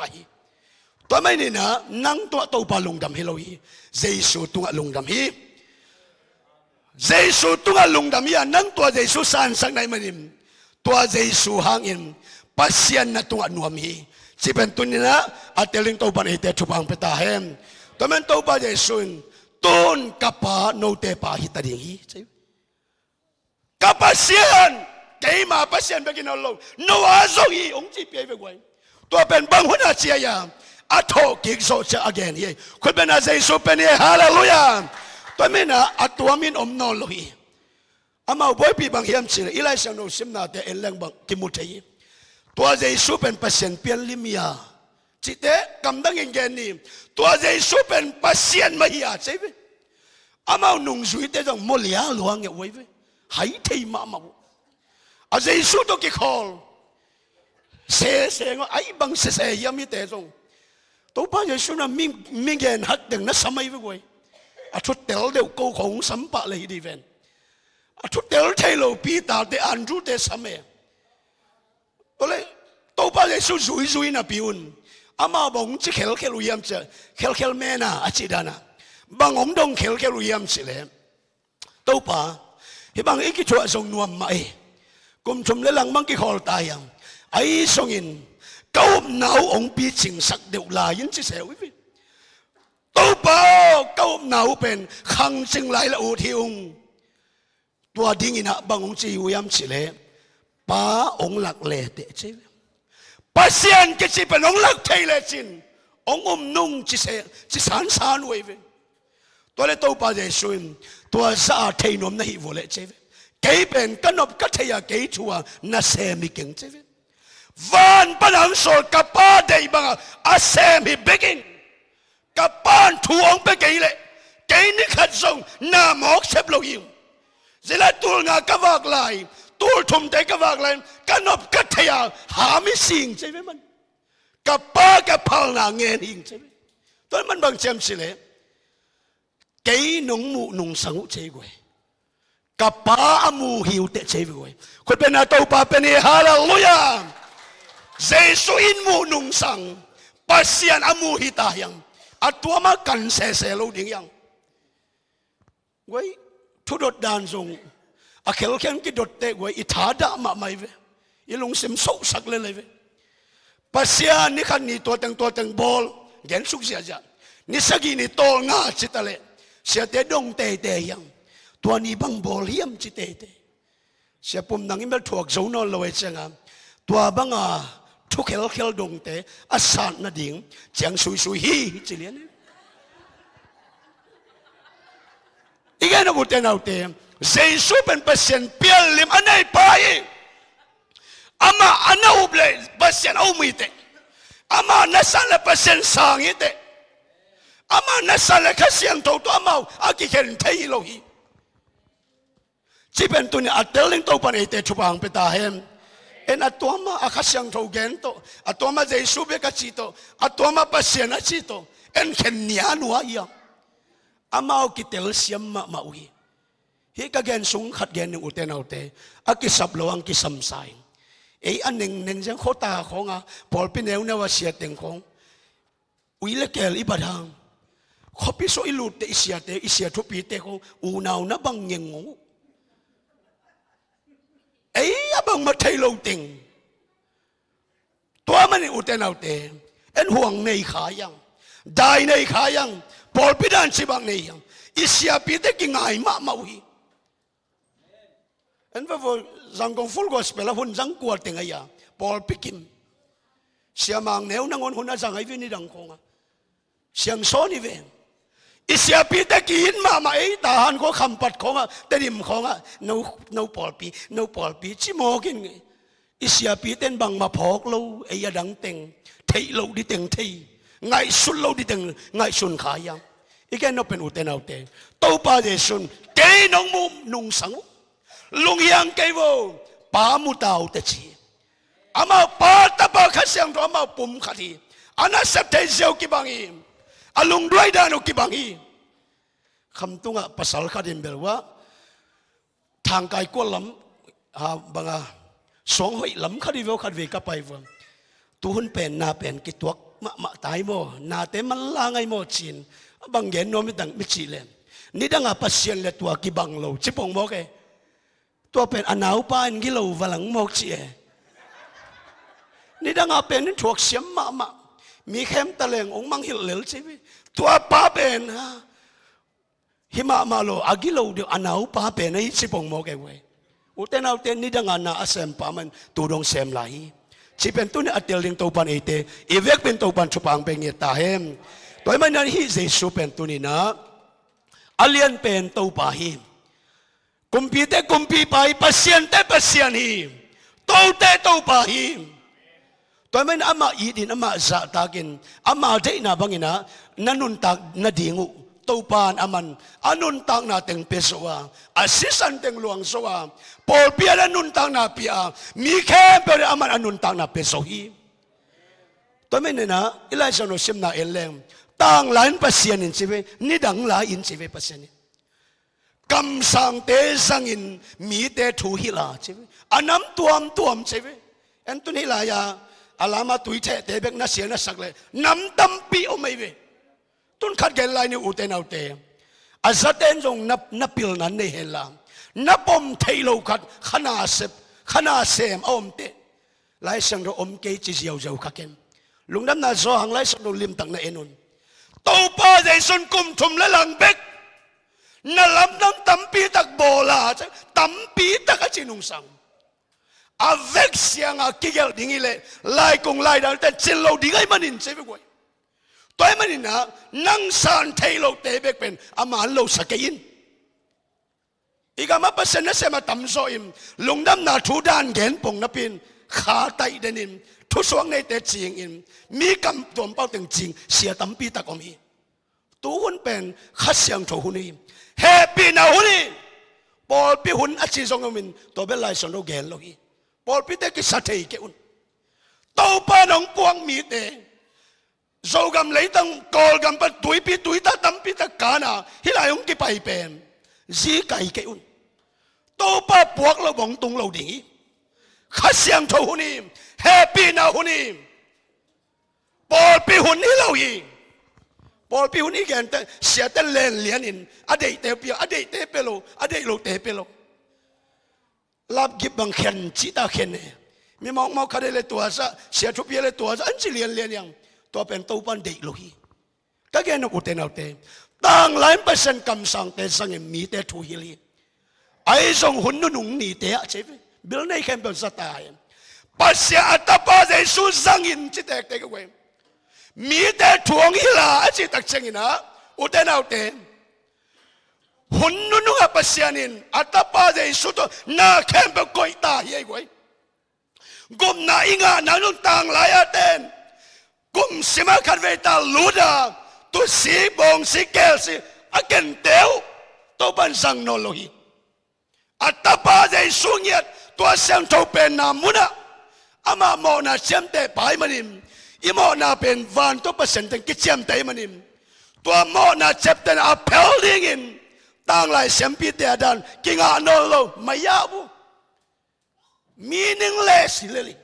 ตัวไม่เนี่ยนั่งตัวโตปาลุงดำฮิโลฮีเจสุตัวลุงดำฮีเจสุตัวลุงดำฮีนั่งตัวเจสุสานสักในมันนิมตัวเจสุหางอินปัสเซนนตัวนัวมีสิเป็นตัวนี้นะอัตลิงโตปาเอเตทุบังเปตาเฮมตัวมันโตปาเจสุนต้นกับปาโนเตปาฮิตาดิฮีกับปาเซียนเกี่ยมาปาเซียนไปกินเอาลงโนอาโซฮีองค์จีเปียไปไว้ตัวเป็นบางหัวหน้าเจียยามอัทโธกิกโซเชอเกนฮีคุณเป็นอาเซซูเป็นเฮฮาเลลูยาตัวไม่นะอัตัวมินอมนอลฮีอามาบ่อยปีบางเฮียมสิอีไลเซโนซิมนาเตเอเลงบังกิมุทัยตัวเจสุเป็นปาเซียนเปียนลิมียาจิตเตกำดังเองแกนี่ตัวเจสุเป็นปาเซียนมาฮีอาใช่ไหมอามาหนุ่งสุยเตจงโมเลียหลวงเงี้ยไว้หายทีมามาอาเจสุตัวกี่คนเสงไอ้บังเสยามีเตจงตัวป้าเจสุน่ะมีเงินหักดึงนั่นสมัยไว้อาชุดเตลเดียวกูของสัมปะเลยดีเวนอาชุดเตลเทโลปีตาเตอันจูเตสมัยตัวเลยตัวป้าเจสุซุยน่ะพิวนอามาบอกจะเคลลุยามจะเคลแม่น่ะอาจิดานะบางองค์ดงเคลลุยามสิเลยตัวป้าเฮ้บางอีกชั่วส่งนวมมากุมชมเลลังบางกี่ขอลตายยังไอ้ส่งอินเก้าหนาวองค์ปีจิงสักเดียวลายินจะเสียวิตัวป้าเก้าหนาวเป็นขังจิงไหลละอุทิองตัวดิ้งอินะบางองค์จีวิยามสิเลยป้าองค์หลักเล่เตะใช่ไหมปัสเซียนก็จะเป็นองค์หลักเทเลจินองค์นุ่งจะเสียจะสานไว้ตัวเล็กตัวป้าเจสุนตัวสะอาดเทนมनहीं वो ले चाहिए कई पेन कनब कथया कई छुआ न सेमी किंग चाहिए वान पनांग सोल कपा दे बंगा असेमी बेकिंग कपान ठुओं पे कई ले कई निखत सोंग ना मोक सेप लोगियों जिला तुल ना कवाक लाई तुल ठुम ते कवाक लाई कनब कथया हामी सिंग चाहिए मन कपा के फल ना ङेन हिंग चाहिए तो मन बंग चेम सिले कई नुंग मु नुंग संगु चाहिए กับป้าอมูหิวเตะเชฟไว้คนเป็นอาตัวป้าเป็นฮาเลลูยาเจสุอินมูนุงสังปัสยานอมูหิตายังอัตัวมากันเสโลดิ้งยังไว้ทุดดานทรงอาเคลเคนกิดดเตะไว้อิทาดามาไม่เวอีลงเสมโซสักเลยเวปัสยานนี่ขันนี่ตัวตังบอลเห็นสุกเสียจ้ะนี่สกีนี่โตง่าจิตะเลเสียเตะดงเตะยังตัวนี้บังบอลเฮียมจิตเตะเสียปุ่มนังอิมเบลถูกโจนอลเลยเจ้าตัวบังทุกเคลดงเตะอาสานนาดิ่งเจียงสุยฮีจิเลียนอีกอย่างนึงเตะเอาเตะเจสุเป็นเปอร์เซ็นต์เปลี่ยนลิมอันไหนไปอามาอันนั้นอุบเลยเปอร์เซ็นต์เอาไม่เตะอามานัสละเปอร์เซ็นต์สางเตะอามานัสละแค่เสียงตัวอามาอากิเห็นเทยโลหีที่เป็นตัวนี้อัตเลงตัวปันเอเตชุบางเปตาเห็นเอ็นอัตัวมาอาคัสยังตัวเกนโตอัตัวมาเจสุเบกัจิโตอัตัวมาเปอร์เซ็นต์จิโตเอ็นเข็นเนียนัวยังอามาเอากิเตลเสียมมาอุยฮิกะเกนสุงขัดเกนหนึ่งอุเตนเอาเตอากิสับโลอังกิสัมไซเอ้อันหนึ่งจังโคตาของพอลปินเอวเนวเสียเต็งของอุยเล็กเกลอิบาดังขอพิโซอิลูเตอิเสียทุปีเตของอูนาวนับังเงงงูเอ้ยบังมาเทโลติงตัวมันอุเตนเอาเตเอ็นห่วงในขายังได้ในขายังพอลปิดานสิบังในยังอิเสียปีเตกิงไงมาอุยเอ็นว่าจังกงฟุลกอสเปล่าหุ่นจังกวดติงไงยาพอลปิกิมเสียมังเนวนังอนหุ่นจังไอวินิดังคงเสียงโซนี่เวงอิเสียปีเตกินมาไอ้ทหารก็คำปัดของแต่ดิมของno พอลปีชิโมกินอิเสียปีเต้นบังมาพอกเราไอ้ยาดังเต็งเทยเราดิเต็งเทยไงสุดเราดิเต็งไงสุนขายังอีกแค่นเป็นอุเตนเอาเตงตัวป้าเดชุนเกยน้องมุมนุ่งสังลุงยังเกยวป้ามุตาวเตชีอามาป้าตะบ้าขัดเสียงตัวอามาปุ่มขัดีอันนั้นสัตย์เจียวกิบังอีอาลุงด้วยดานุกิบังอีคำตุงภาษาขัดินเบลว่าทางกายก็ล้ำบังสองหอยล้ำขัดีเวลขัดเวกับไปว่าตัวหุ่นเป็นนาเป็นกิตัวมาตายโมนาเตมันลางไอโมจีนบางเย็นโนมิดังมิจิเลนนี่ดังอาปัสเซียนเลตัวกิบังโลจิปงโมเกตัวเป็นอนาวปานกิโลวลังโมกจีนี่ดังอาเป็นนี่ถูกเสียมมามีเข้มตะเลงองมังหิลเลลใช่ไหมตัวป้าเป็นหิมะมาโลอากิโลเดียวอนาวป้าเป็นไอ้จิปงโมเกเวอุเทนเอาเทนนี่ดังอานาเซมป้ามันตัวดงเซมไหลที่เป็นตัวนี้อัตเลงตัวปันเอเตอีเวกเป็นตัวปันชุบางเป็นเงตาเฮมตัวมันนั่นฮิเจสุเป็นตัวนี้นะอเลียนเป็นตัวปาฮิมกุมพีไปปัสเซียนฮิมตัวปาฮิมตัวมันอามาอีดินอามาจะตากินอามาเจน่าบังอินะนันุนตักนาดิงูตัวปานอามันอนุนตักนาเต็งเปสวาอาศิสันเต็งหลวงสวาพอลเปียอนุนตักนาเปียมีแค่เปียอามันอนุนตักนาเปสโฮีตัวมันเนี่ยนะอิไลซาโนซิมนาเอลเลมต่างหลายปัสเซียนินสิเวนี่ดังหลายอินสิเวปัสเซียนกำสังเตสังอินมีเตทูฮิลาสิเวอันน้ำตัวมสิเวอันตุนิลายาอาลามาตุยเทเตเบกนัสเซียนัสักเลยน้ำตั้มปีโอไม่เวตุนขัดเกลายนี่อุเตนเอาเตอาซาเตนจงนับปิลนั้นในเฮลามนับอมเทโลขัดขนาเซมอมเตไล่สังเราอมเกจิเจียวเจ้าขักเกมลุงดำนาโซหังไล่สังเราลิมตังในเอนุนตัวป้าใจสุนกุมทุมและหลังเบกนั่นลำน้ำตั้มปีตักโบลาตั้มปีตักจินุงสังavec siang a kigel dingile lai kong lai dal te chillo dingai manin chebe goi toy manina nang san thailo te bek pen aman lo sakein igama pasen na sema tamzo im lungdam na thu dan gen pong na pin kha tai denim thu suang nei te ching in mi kam tom pau teng ching sia tampi ta kom hi tu hun pen kha siang tho hun hi happy na hun hi pol pi hun achi zong min to be lai son ro gen lo hiพอลพิเตกิสัตย์เกี่ยวตัวป้าน้องปวงมีเตะโจกำเลยตั้งกอลกำปัดตุยตาตั้มปีตะกานะฮิลายงกิไปเป็นจีไก่เกี่ยว tô pa buộc lo bong tung lo ding khát xiang thâu hun im happy na hun im Paul pi hun hi lo hi Paul pi hun hi gen ta sia ta len lian in adei te pi adei te pelo adei lo te pelo lab gib bang khen chi ta khen ne mi mong mau khade le tua sa sia thu pi le tua sa an chi lian lian yang to pen to pan dei lo hi ka gen no uten autte tang lain pasen kam sang te sang em mi te thu hi li ai song hun nu nung ni te a che bil nei khem pel sa ta pasya atapa jesu sang in chi tek te ka we mi te thuang hi la a chi tak cheng ina uten autte hun nu nu a pasyanin atapa jesu to na khem pe koi ta hi we gum na inga na nu tang lai aten gum sima khat ve ta luda tu si bong si kel si aken teu to ban sang no lo hi atapa jesu nyet to sem to pen na muna ama mo na sem te pai manim imo na pen van to pasen ten ki sem te manim to mo na chep ten a pelding in tang lai sem pi te dan kinga no lo maya bu meaningless lily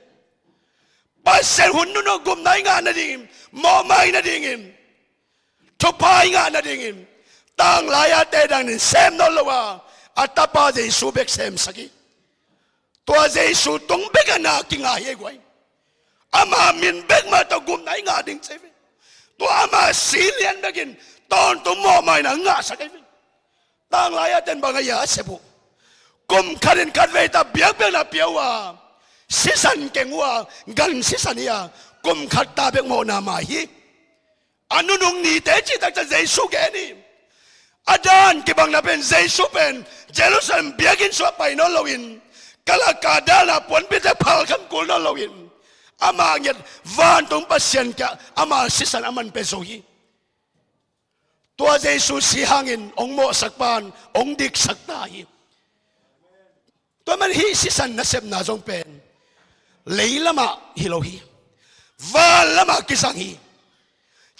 pasen hun no gum nai nga na ding mo mai na ding im to pai nga na ding im tang lai a te dan sem no lo wa atapa jesu bek sem saki to jesu tung bek na kinga ye gwai ama min bek ma to gum nai nga ding che to ama silian begin ton to mo mai na nga sakai tang lai a ten bang ya sebu kum kharin khat ve ta biak bek na piawa sisan kengwa gan sisania kum khat ta bek mo na ma hi anu nung ni te chi tak jesu ge ni adan ki bang na pen jesu pen jerusalem biakin so pai no loin kala kadala pon bi te phal kham kul no loin ama nget van tung pasien ka ama sisan aman pe so hi to jesu si hangin ong mo sakpan ong dik sakta hi to man hi sisan na sep na jong pen leilama hilohi van lama kisang hi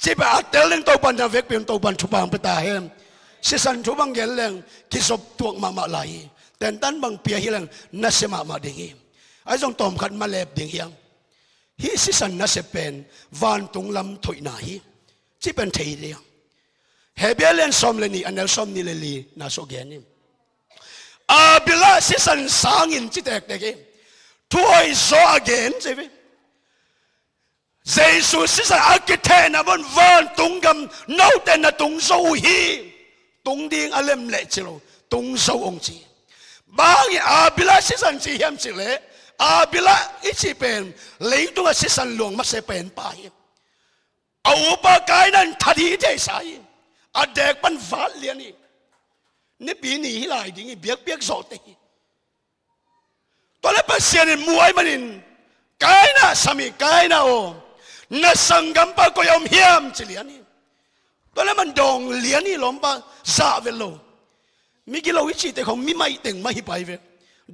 chiba atel ning to pan na vek pen to pan chupang peta hem sisan chupang gel leng kisop tuak mama lai ten tan bang pia hilang na sema ma dingi ai jong tom khat ma lep ding hiang hi sisan na se pen van tung lam thoi na hi chi pen thei riang hebelen som le ni anel som ni le li na so gen ni a bila sisan sang in chi tek tek thuai so again chevi jesu sisan akithe na bon van tung gam no ten na tung so hi tung ding alem le chilo tung so ong chi bang a bila sisan chi hiam chi le a bila ichi pen leitung a sisan luang ma se pen pa hi au pa kai nan thadi te sai a dek pan val lian ni pi ni lai ding biak biak zo te to le pasien muai manin kai na sami kai na o na sangam pa ko yom hiam chi lian ni to le man dong lian ni lom pa za velo mi gi lo ichi te khom mi mai teng ma hi pai ve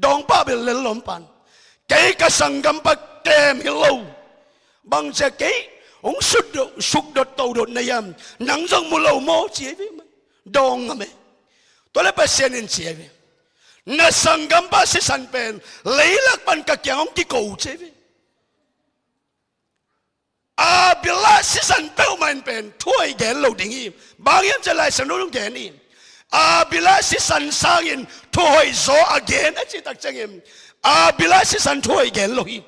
dong pa bel le lom pan cái ka sangam pa kem hello bang che cái ông sụt đột tàu đột này nắng rong mù lầu mò chế với dong ame tôi lấy pasien in chế với na sangam pa si san pen lấy lạc pan ka kyang ông ki cầu chế với a bila si san pel man pen thuai gen lo ding im bang yam che lai san lo gen im a bila si san sang in thuai zo again a chi tak chang im a bila si san thuai gen lo hi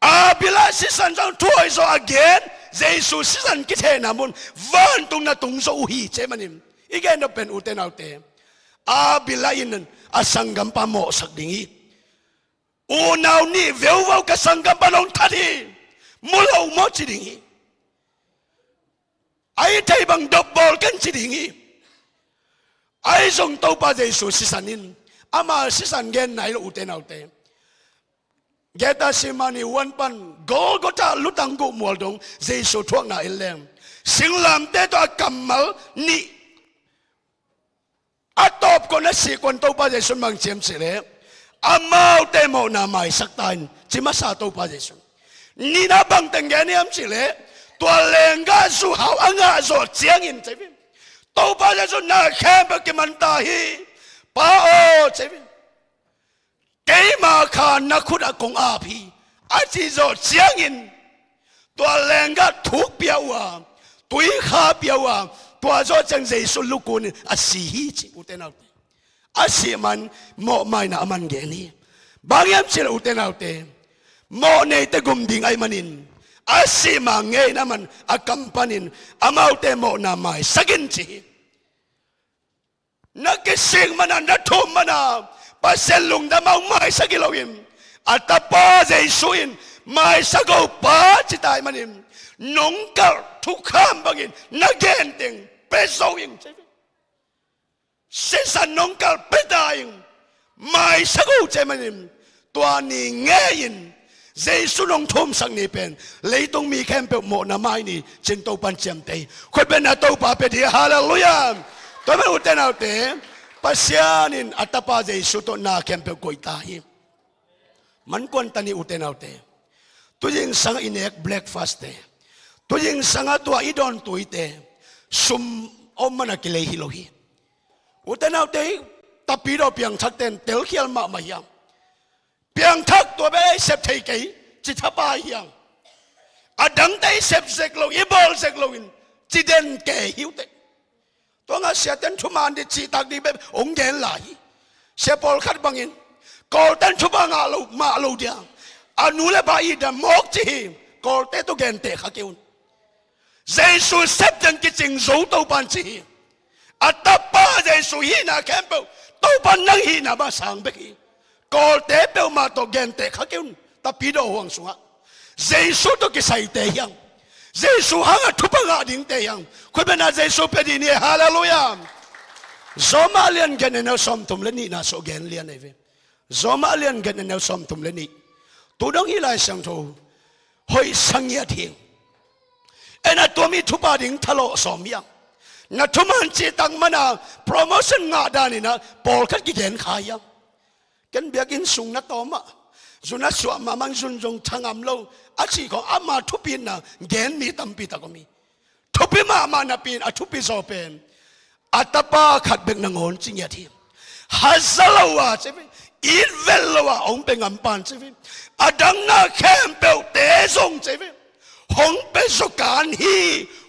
a bila si san jang thuai zo again jesu si san ki the na mun van tung na tung zo hi che manim igen no pen uten autte a bila in a sangam pa mo sak ding hi u nau ni veu vau ka sangam pa long thadi mulo mo chi ding hi ai thai bang double kan chi ding hi ai jong to pa jesu si sanin ama si san gen nai lo uten autte geta simani wan pan golgota lutang gu mol dong jesu thuak na ilem singlam te to kamal ni atop ko na si kon to pa jesu mang chem sile amau te mo na mai saktan chima sa to pa jesu ni na bang teng gen yam sile to lenga su hau anga zo chiang in chevi to pa jesu na khem ba ki man ta hi ป้าโอใช่ไหมเกมาคานักขุดกงอาพีอาจิโจเจียงอินตัวแรงก็ทุกเปียวตุยขาเปียวตัวโจจังใจสุลุกุนอาศีฮิจิอุเทนเอาเตอาศีมันโมไม่นะมันเกนี่บางอย่างเชื่ออุเทนเอาเตโมเนตกุมดิ่งไอมันินอาศีมังเงยนะมันอากัมปันินอามาอุเตโมนาไม่สักินจีนักสิ่งมันนักทุ่มมันปัสเซลุงดามาไม่สักิโลอิมอัตตาเจสุอินไม่สักป้าจิตายมันินนงกัลทุกข้ามบางินนักเกนติงเปโซอิงใช่ไหมเสสันนงกัลเปดายิงไม่สักใจมันินตัวนี้เงยินเจสุนงทุ่มสังนี้เป็นเลยต้องมีแคมเปโมนาไม่นี่จึงโตปันเจียมเตยคนเป็นนักโตปาเปดีฮาเลลูยาตัวมันอุตเทนเอาเตปัสยานินอัตตาเจสุตัวนาแคมเปโกยตายมันกวนตันอุเทนเอาเตตัวยิงสังอินเอกเบรกฟาสเตตัวยิงสังตัวอีดอนตุยเตซุมอมมันกิเลหิโลหิอุเทนเอาเตตปีโดเปียงทักเตนเตลเขียลมาไม่ยังเปียงทักตัวเบยเสพเทกีจิตบายยังอดังเตเสพเซกโลอีบอลเซกโลอินจิเดนเกหิวเตตัวงั้นเสียเต็นทุมานดิจิตักดีแบบองเกนไหลเสียปอลขัดบังอินกอลเต็นทุบางอาลูมาลูเดียอนุเลบายดามอกจีกอลเตตุเกนเตขะเกวนเจสุเซปจังกิจิงโซโตปันจีอัตตาป้าเจสุฮีนาแคมเปลโตปันนังฮีนาบาสังเบกีกอลเตเปลมาโตเกนเตขะเกวนตาปีโดห่วงสุงะเจสุโตกิไซเตยังเจสุฮังทุบางอาดิงเตยังคุณเป็นอาเจสุเปดีนี่ฮาเลลูยาโซมาเลียนกันเนลซอมตุมเลนี่นาโซเกนเลียนเอเวโซมาเลียนกันเนลซอมตุมเลนี่ตัวน้องฮีไลสังโตหอยสังเงียทิ้งเอ็นตัวมีทุบาดิ่งทะเลาะสอมยังนัทมันจีตังมันโปรโมชั่นงาดานี่นะปอลคัดกิเกนขายยังกันเบียกินสุงนัตอมะจุนัสวามามังจุนจงทางอัมโลอาชีของอามาทุบินนะเกนมีตัมปีตะก็มีทุบิมานาปีนอาทุบิโซเป็นอัตปาขัดเบงนงอนจิงยาทีฮัซาลาวะใช่ไหมอีเวลลาวะองเป็นอัมปันใช่ไหมอดังนาแคมเปลเตซงใช่ไหมหงเป็นสุการฮี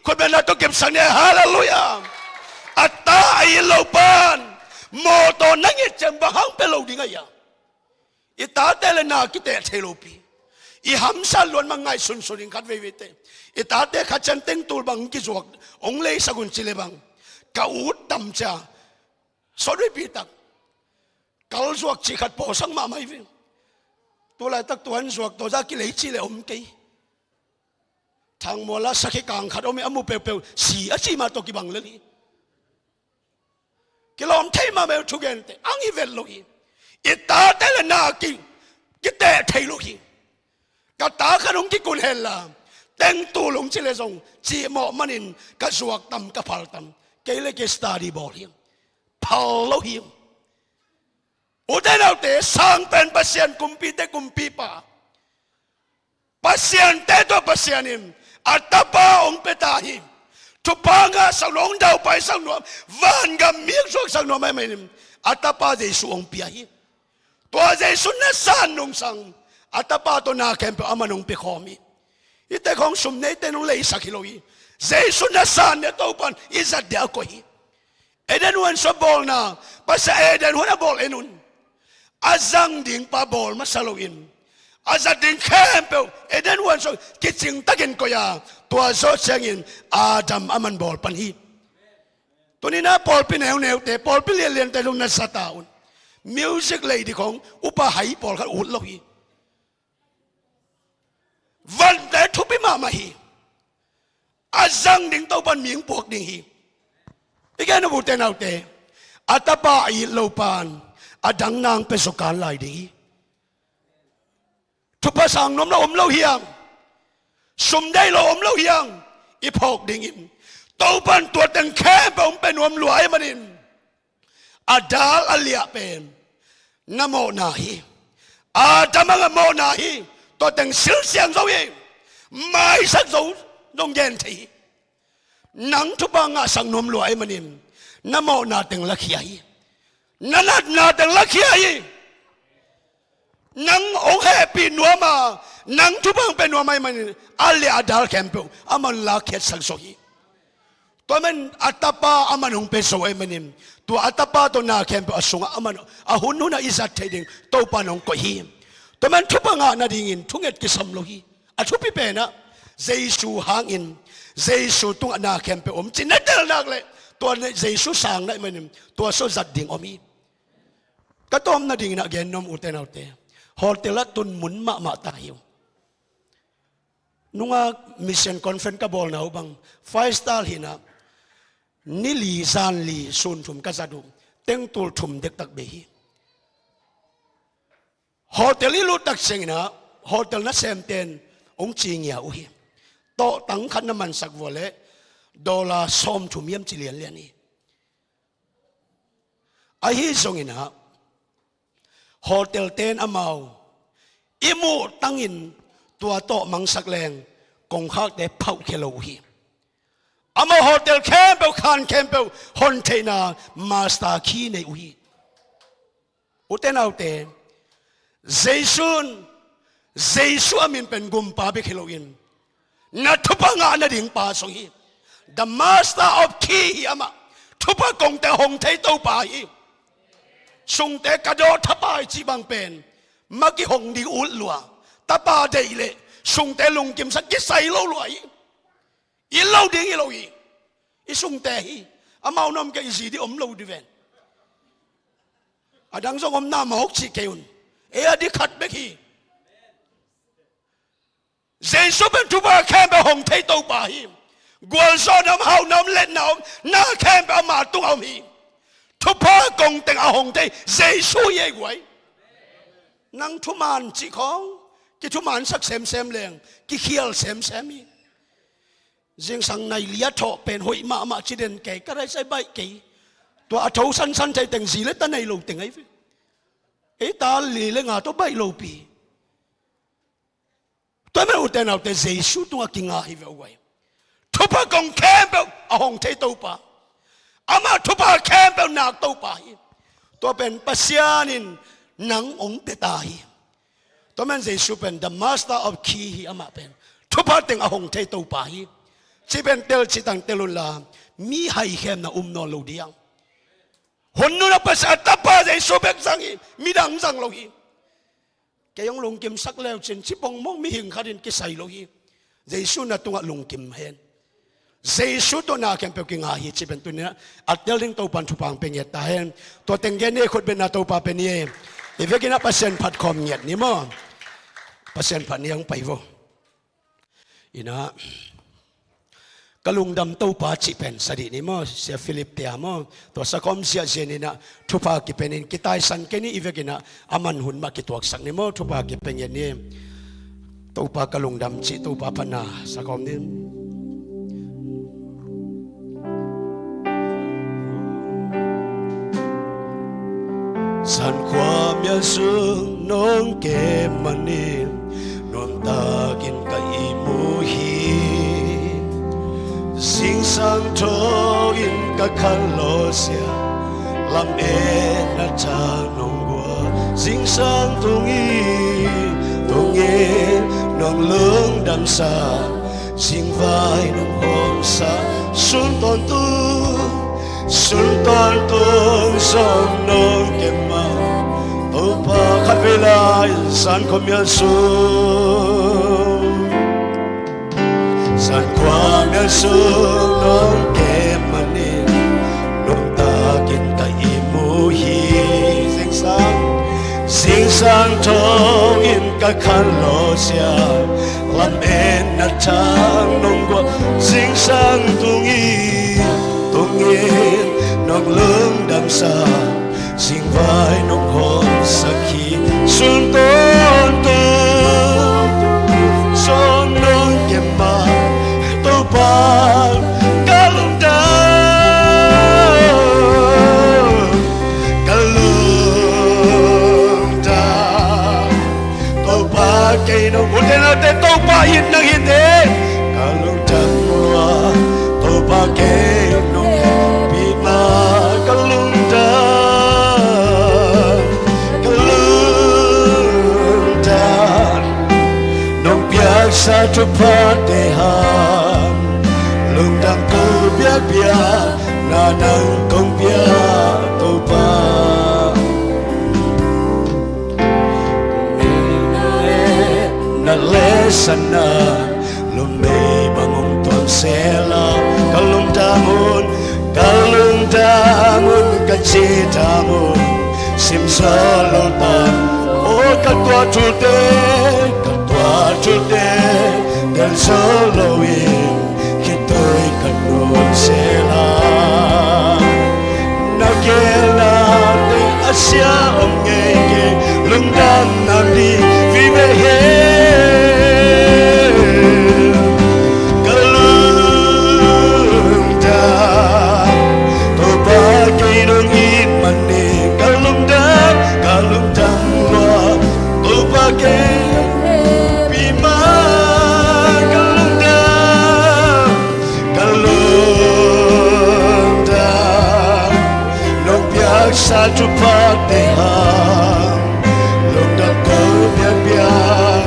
คนเป็นนักตเก็บสังเนี่ยฮาเลลูยาอัตตาอิโลปันโมโตนังเอเจมบะฮังเปโลดิงายาอีตาเตเลนาคิเตเทโลปีอีหัมซัลลวนมังไงสุนสุนิงขัดเวเวเตอีตาเตขัดจันเต็งตูบังกิจวกองเลสกุลจิเลบังกาอูดตัมจ่าสอดวิปีตักกาลจวกจิขัดโปสังมาไม่เวตัวไรตักตัวหันจวกตัวจากกิเลจิเลอมกีทางมัวละสักกังขัดอมอมุเปลเปลสีอาชีมาตกิบังเลยกิลอมเทมาเมลทุกเกนเตอังอีเวลโลฮีอิตาเตลนากิเตเทโลฮีกตาขนมกิกุลเฮลลาเต็งตูลงจิเลซงจีหมอมันินกสวกตัมกพัลตัมเกเลกสตาดีบอลฮีพัลโลฮีอุเทนเอาเตสังเป็นปัสยันกุมปีเตกุมปีปาปัสยันเตตัวปัสยันิมอัตตาปาองเปตาฮีทุปางาสังนองดาวไปสังนวมวันกำมียกสังนวมไม่นิมอัตตาปาเจสุองเปียฮีตัวเจสุนัสานนงสังอัตตาปาตัวนาแคมเปอามานงเปขอมีอีแต่ของสมเนตนงเลยสักกิโลยีเจสุนัสานเนี่ยตัวปันอิจัดเดียวก็ฮีเอเดนวันสบบอลนาภาษาเอเดนหัวหน้าบอลเอนุนอาจังดิ่งปาบอลมาสโลอินอาจัดดิ่งแคมเปเอเดนวันสกิจิงตะกินก็ยาตัวโซเชงินอาดัมอามันบอลปันฮีตัวนี้นะบอลเป็นแนวแต่บอลเป็นเลียนแต่ลงนัสตาอุนมิวสิกเลยที่ของอุปหัยบอลกันอุดโลฮีวันแต่ทุบมาฮีอาจังดิ่งตัวปันมิงปวกดิ่งฮีอีกแค่นั้นบุตรเอาแต่อัตบะอีโลปานอดังนางเป็นสุการลายดีทุกภาษาหนุ่มเราอมเล่าเฮียงสมได้เราอมเล่าเฮียงอีพอกดิ่งอินตัวปันตัวแต่งแค่เป็นอมรวยมันอินอาดาลอเลียเป็นนโมนาฮีอาดามังโมนาฮีตัวแต่งสิลเสียงเขาเองไม่สักสูนงเย็นทีนังทุบางาสังนมรวยมันอินนโมนาแต่งละเขีย นันนาแต่ละเขียนังองแฮปีนัวมานังทุบังเป็นนัวไม่มันอัลเลอดาลแคมเปอามันลาเขียสักโซฮีตัวมันอัตปาอามันหงเป็นโซเอมันิมตัวอัตปาตัวนาแคมเปอสุงอามันอาหุนุนาอิสัตเทดิงตัวปานงก็ฮีตัวมันทุบังอานาดิ่งินทุงเอ็ดกิสัมโลฮีอาทุปิเปนะเจสูหางอินเจสูตุงนาแคมเปอมจินนัดเดลนักเลยตัวเจสูสางได้มันิมตัวโซจัดดิ่งอมีก็ต้มนาดิ่งนักเกนนมอุเตนเอาเตฮอลเตลตุนมุนมาตาหิวนุ่งมิชชั่นคอนเฟนต์กับบอลนะบังไฟสตาร์หินะนิลีซานลีซุนทุมกัซาดุเต็งตูลทุมเด็กตักเบฮีฮอเทลลิลุตักเซงนะฮอเทลนัสเซมเตนองจีเงียอุฮีโตตั้งขันน้ำมันสักวัวเล่$ส้มทุมเยี่ยมจิเลียนเลียนี่ไอ้ฮีซงอินะฮอเทลเตนอามาวอิมูตั้งอินตัวโตมังสักแรงกงข้าวแต่เผาเคโลฮีอามาโฮเทลแคมเปลคานแคมเปลฮอนเทนามาสตาคีในอุฮีอุเตนเอาเตเจซูอามินเป็นกุมปาเบเคโลอินนัทุปังอานาดิ่งปาสฮี the master of key อามาทุปกงแต่หงเทโตปาฮีสุงแต่กระโดดทับไปจีบังเป็นมักกิหงดีอุดลัวตาปาเดยเลสุงแต่ลุงกิมสักกิใส่โลลอยอีโลดีอีโลอีสุงแต่ฮีอามาวนมกับอีสีที่อมโลดีเวนอดังส่งอมน้ามาหกสิเกุนเออดีขัดเบกีเจสุเป็นทุบะแคมเปหงเทโตปาฮีกวลโซน้ำเฮาน้ำเล็ดน้ำน้าแคมเปอามาตุ้งเอาฮีทุพากงเต็งอาหงเทเจสุเย่ไว้นังทุมานจีของกิทุมานสักเซมแรงกิเขียลเซมมีจิงสังในเลียทอเป็นหอยมาจีเดนเก๋ก็ได้ใส่ใบเก๋ตัวอาทูสั้นใจเต็งสีเล็ดตาในโลเต็งไอ้ฟิไอ้ตาลีเลงาตัวใบโลปีตัวไม่อุตเตนเอาแต่เจสุตัวกิงาฮิเวไว้ทุพากงแคมเปอาหงเทโตปาอามาทุพาแคมเปนักโตปาตัวเป็นปัสยานินนังองเตตาฮีตัวมันเจสุเป็น the master of key ฮีอามาเป็นทุพาเต็งอาหงเทโตปาฮีจีเป็นเตลจิตังเตลุลามีไฮเข้มนะนอโลดียังคนนู้นภาษาตาปาเจสุเบกสังฮีมีดังสังโลฮีแกยังลงกิมสักแล้วเช่นชิปองมองมีหิงขัดินกิใส่โลฮีเจสุน่ะตัวลงกิมเห็นเจสุตัวน่าแคมเปกิงาฮีจีเป็นตัวเนี้ยอัดเดลิงตัวปันทุปังเป็นเงียตาเห็นตัวเต็งเกนี่คนเป็นนาตัวปาเป็นเงียอีเวกินะเปอร์เซ็นต์ผัดคอมเงียนี่มั้งเปอร์เซ็นต์ผัดนี้ยังไปวะอีนะกลุงดำตัวปาจิเป็นสดีนี่มั้งเสียฟิลิปเตียมั้งตัวสักคมเสียเจนี่นะทุปากิเป็นกิตายสันเกนี่อีเวกินะอามันหุ่นมากิตัวสักนี่มั้งทุปากิเป็นเงียนี่ตัวปากลุงดำจิตัวปาพนาสักคมนี่สันความยาสูงน้องเก็บมันนี่น้องตากินกับอีมูฮีสิ่งสังทอกินกับคันโลเสียลำเอ็นนัดจางน้องกัวสิ่งสังตรงอีตรงเอน้องเลื่องดำสาสิ่งไฟน้องหอมสาสุนตอนตูSultan tung song nong kema Topa kavela san komya su San kwamya su nong kema ni Nong takin ka imuhi Sing sang tong in ka kan lo siya Lam en na tang nong kwa Sing sang tung tung yên nong lương đam sa xin vai nong hồn sakhi xuân tôn tu son nong kema tu pa kalung da tu pa kay nong ulen ate tu pa hit nang hite kalung da tu pa kay kalunda sa tupatehan lung dam ko biak biak na nang kong biak to pa na lesana lumay bangong tuan sela kalung damun kacitamun sim salutan oh katwa chude del soloin kitoy kanun sela nagela de asya om ngeke lungdam namdi vive he sa tupatehan lung dam ko biak biak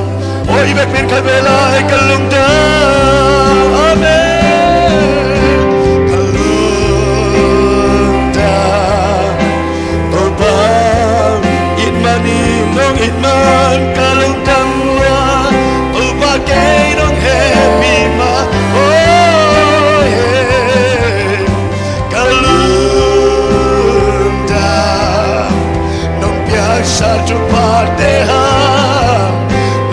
oh ibek pin kabela kalung dam amen kalung dam tobang itmani nong itman kalung dam wa tobagay nong happy ma oh yeah kalung sa tupatehan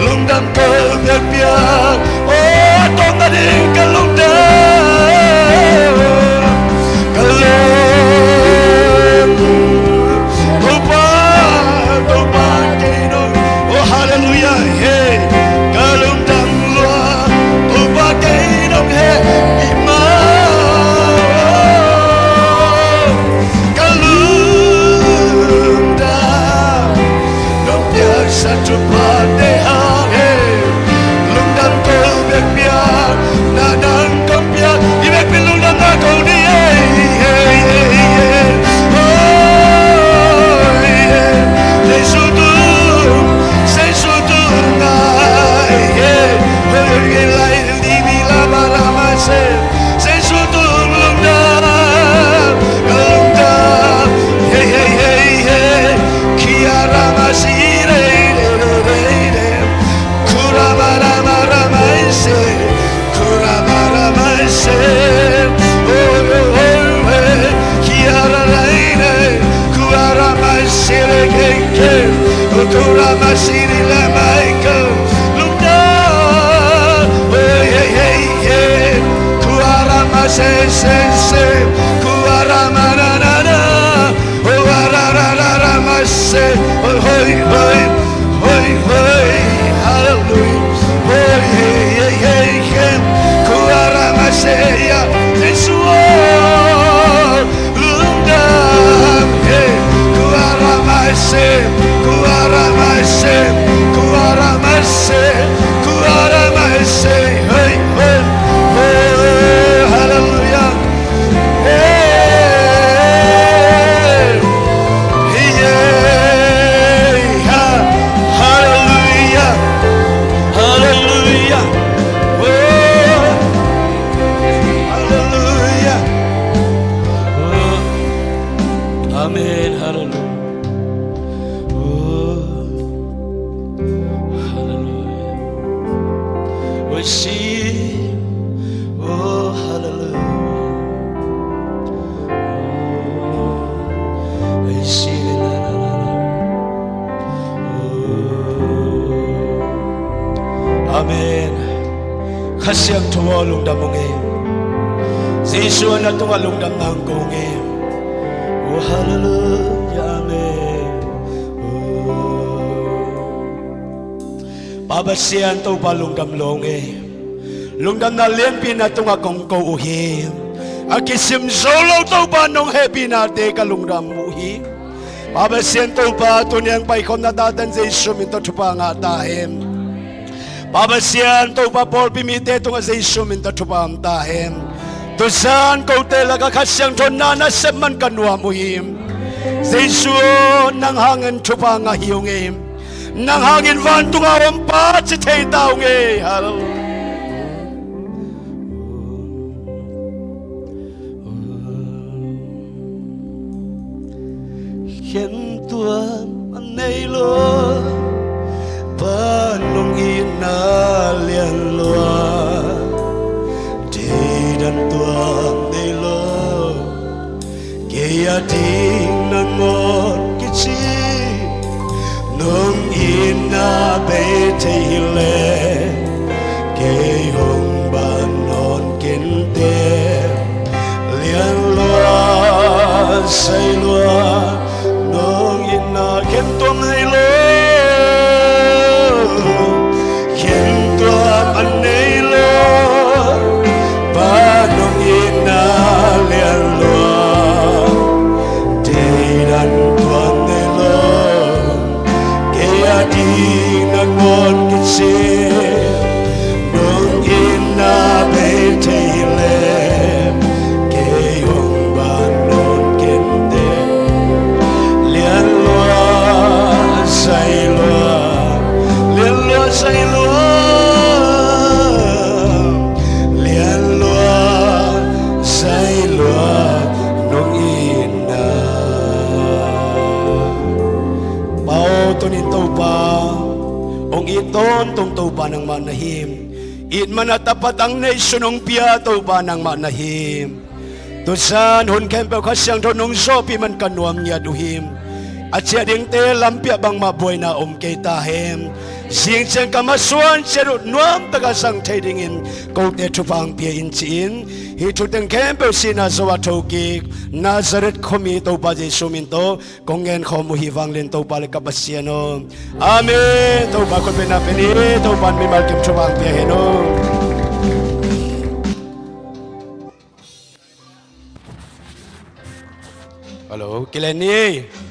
lung dam ko biak biak oh tong ading kalung dam kalung topa kinong oh hallelujah hey kalung dam lua topa kinong he bima sa tupatehan lung dam ko biak biak na nang kong biak ibek pilung dam na ko ni say sutu ngai lai di bila barama say sutu lung dam hey kiara masire Kura masiri la maiko lungda oh hey hey hey kuara mase se kuara manana oh ra ra ra ra mase oh hoi hoi hoi hoi hallelujah oh hey hey hey hey kuara mase ya Suan lungda hey kuara mase hey hey hey hallelujah hey hallelujah hallelujah oh hallelujah oh amen hallelujah we see, oh hallelujah, we see, la la la la, oh, amen. Kasyang tuwa lungdam mong Suan na tuwa lungdam ng kong oh hallelujah, amen. Babasian to pa lungdam lungdam na liempi na tunga kong uhi akisim solo to pa nong happy na te kalungdam uhi babasian to pa tunyang paikon na datan sa isu minto tupa nga tahem babasian to pa por pimite tunga sa isu minto tupa ang tahem tusan ko tela kakasyang tonana seman kanwa muhim sa isu nang hangan tupa nga hiyungim nang hangin van tungawang pa si tay tao nge hallelujah hiện tuần anh này lo ba nông ina liền loa đi đàn tuần này lo kia tiếng nang ngon cái chi nông ina bê thấy lệ cái hồng ba non kiến tê liền loa say loa nông ina khen tuông hay lô khen tuông anh ấy lô ba nông ina liền loa để đàn tuông hay lô kia đi nang ngon cái gì nông ina bê thấy lệ cái hồng ba non kiến tê liên loa say loa liên loa say loa liên loa say loa nông ina bao tôn in tàu pa ông ít tôn tông tàu pa nang manahim it manatapat ang nation ng pia tàu pa nang manahim tusan hun kempel kasyang tonong sopi man kanuam niya duhim at siya ding te lampia bang mabuhay na kay tahem sing siyang kamasuan siya nuam tagasang tidingin kung te tupang pia inchiin hitutang kempel sinasawa tokik Nazareth komito pa di suminto kung ngen komuhivang linto palik kapasiano amen to pa ko pinapili to pan mi malkim tupang pia heno. Halo, kileni.